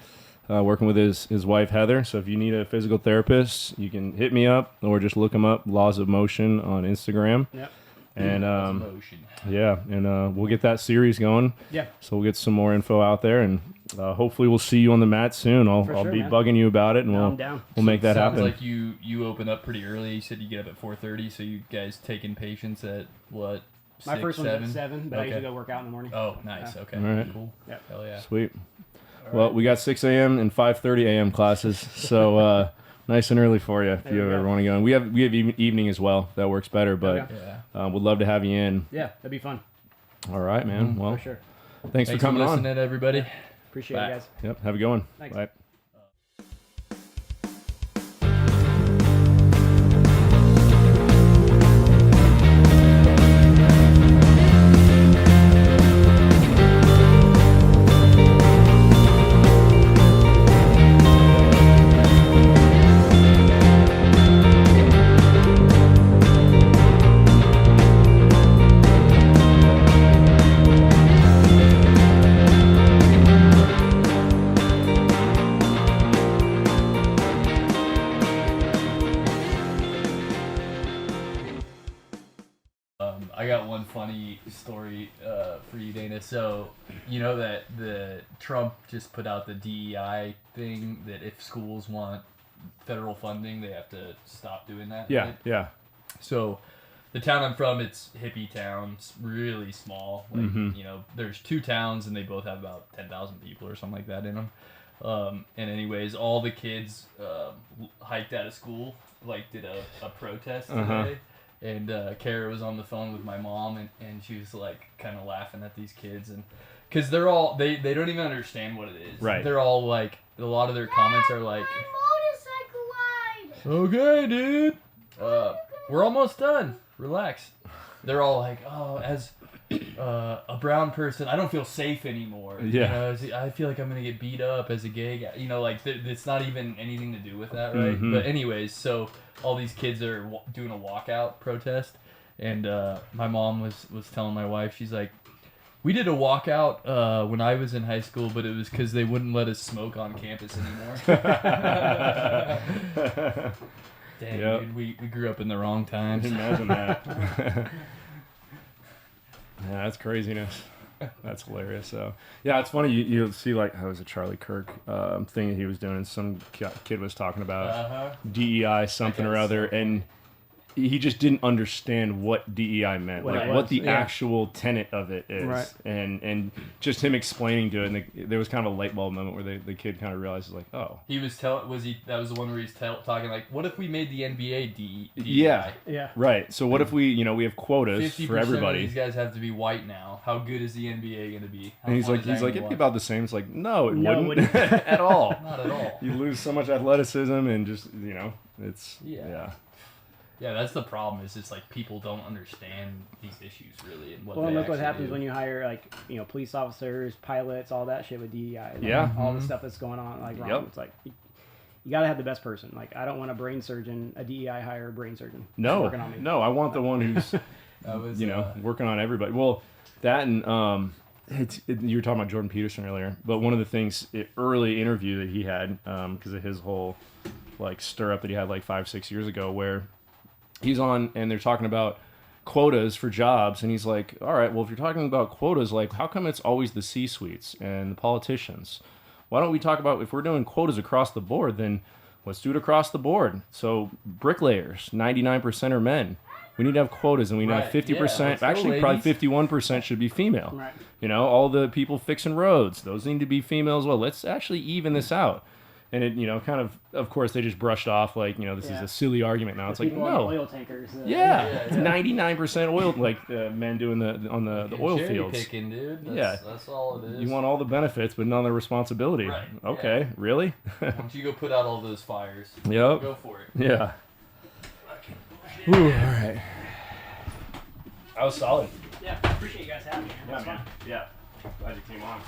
working with his wife Heather. So if you need a physical therapist, you can hit me up or just look him up, Laws of Motion on Instagram.
Yep.
And
Motion.
yeah, and we'll get that series going.
Yeah.
So we'll get some more info out there, and hopefully we'll see you on the mat soon. I'll
sure,
be
man.
bugging you about it, and
I'm down.
we'll make that
Sounds
happen.
like you open up pretty early. You said you get up at 4:30, so you guys taking patients at what?
My
6,
first
7?
one's at 7, but I
Okay.
usually go work out in the morning.
Oh, nice. Okay.
All right.
Cool.
Yep.
Hell yeah.
Sweet. Well, we got 6 a.m. and 5:30 a.m. classes, so nice and early for you if you ever want to go. And we have evening as well. That works better, but
Okay.
would love to have you in.
Yeah, that'd be fun.
All right, man. Well,
For sure.
thanks for coming on.
listening, everybody.
Appreciate
Bye.
it, guys.
Yep. Have a good one.
Thanks.
Bye.
for you, Dana. So, you know that the Trump just put out the DEI thing that if schools want federal funding, they have to stop doing that.
Yeah,
right?
yeah.
So, the town I'm from, it's hippie town. It's really small. Like, you know, there's 2 towns and they both have about 10,000 people or something like that in them. And anyways, all the kids hiked out of school, like did a protest today. And Kara was on the phone with my mom, and she was like kind of laughing at these kids, and because they're all they don't even understand what it is.
Right.
They're all like, a lot of their comments are like,
motorcycle ride.
"Okay, dude, we're almost done. Relax." They're all like, "Oh, as a brown person, I don't feel safe anymore.
Yeah.
You know, I feel like I'm gonna get beat up as a gay guy. You know, like it's not even anything to do with that, right?" But anyways, so all these kids are doing a walkout protest, and my mom was telling my wife, she's like, "We did a walkout when I was in high school, but it was because they wouldn't let us smoke on campus anymore." Dang, dude, we grew up in the wrong times.
Imagine that. Yeah, that's craziness. That's hilarious. So, yeah, it's funny. You'll see, like, how was it Charlie Kirk thing that he was doing, and some kid was talking about DEI something or other, and he just didn't understand what DEI meant, what the actual tenet of it is,
Right.
and just him explaining to it, and there was kind of a light bulb moment where the kid kind of realizes, like, oh,
He was that was the one where he's talking like, what if we made the NBA DEI?
Yeah.
right. So what if we have quotas
50%
for everybody?
of these guys have to be white now. How good is the NBA going to be? How
And he's
fun
like,
is that gonna
it'd be
watch?
about the same. It's like, no, it
No, it
wouldn't at all.
Not at all.
You lose so much athleticism and just, it's,
Yeah. Yeah, that's the problem. Is it's like people don't understand these issues really and what.
Well,
they
look what
actually
happens
do.
when you hire police officers, pilots, all that shit with DEI. Like,
Yeah.
all the stuff that's going on, like wrong.
Yep.
It's like you got to have the best person. Like I don't want a brain surgeon, a DEI hire a brain surgeon.
no,
working on me.
no, I want the one who's,
That was,
working on everybody. Well, that and, you were talking about Jordan Peterson earlier, but one of the things, early interview that he had, because of his whole, like, stir up that he had like 5-6 years ago, where he's on and they're talking about quotas for jobs, and he's like, all right, well, if you're talking about quotas, like, how come it's always the C-suites and the politicians? Why don't we talk about, if we're doing quotas across the board, then let's do it across the board. So bricklayers, 99% are men. We need to have quotas, and we need to have
Right.
50%,
Yeah, let's go,
actually probably
ladies.
51% should be female.
Right.
All the people fixing roads, those need to be female as well. Let's actually even this out. And it, kind of course, they just brushed off like, this is
Yeah.
a silly argument now. It's like,
People on
no.
oil tankers.
Yeah,
Yeah,
it's
yeah.
99% oil, like men doing the oil
cherry
fields.
picking, dude.
Yeah.
That's all it is.
You want all the benefits, but none of the responsibility.
Right,
Okay,
yeah.
really?
Why don't you go put out all those fires?
Yep.
Go for it.
Yeah. Ooh, all right. That was solid.
Yeah, appreciate you guys having me.
Yeah, man. Yeah. Glad you came on.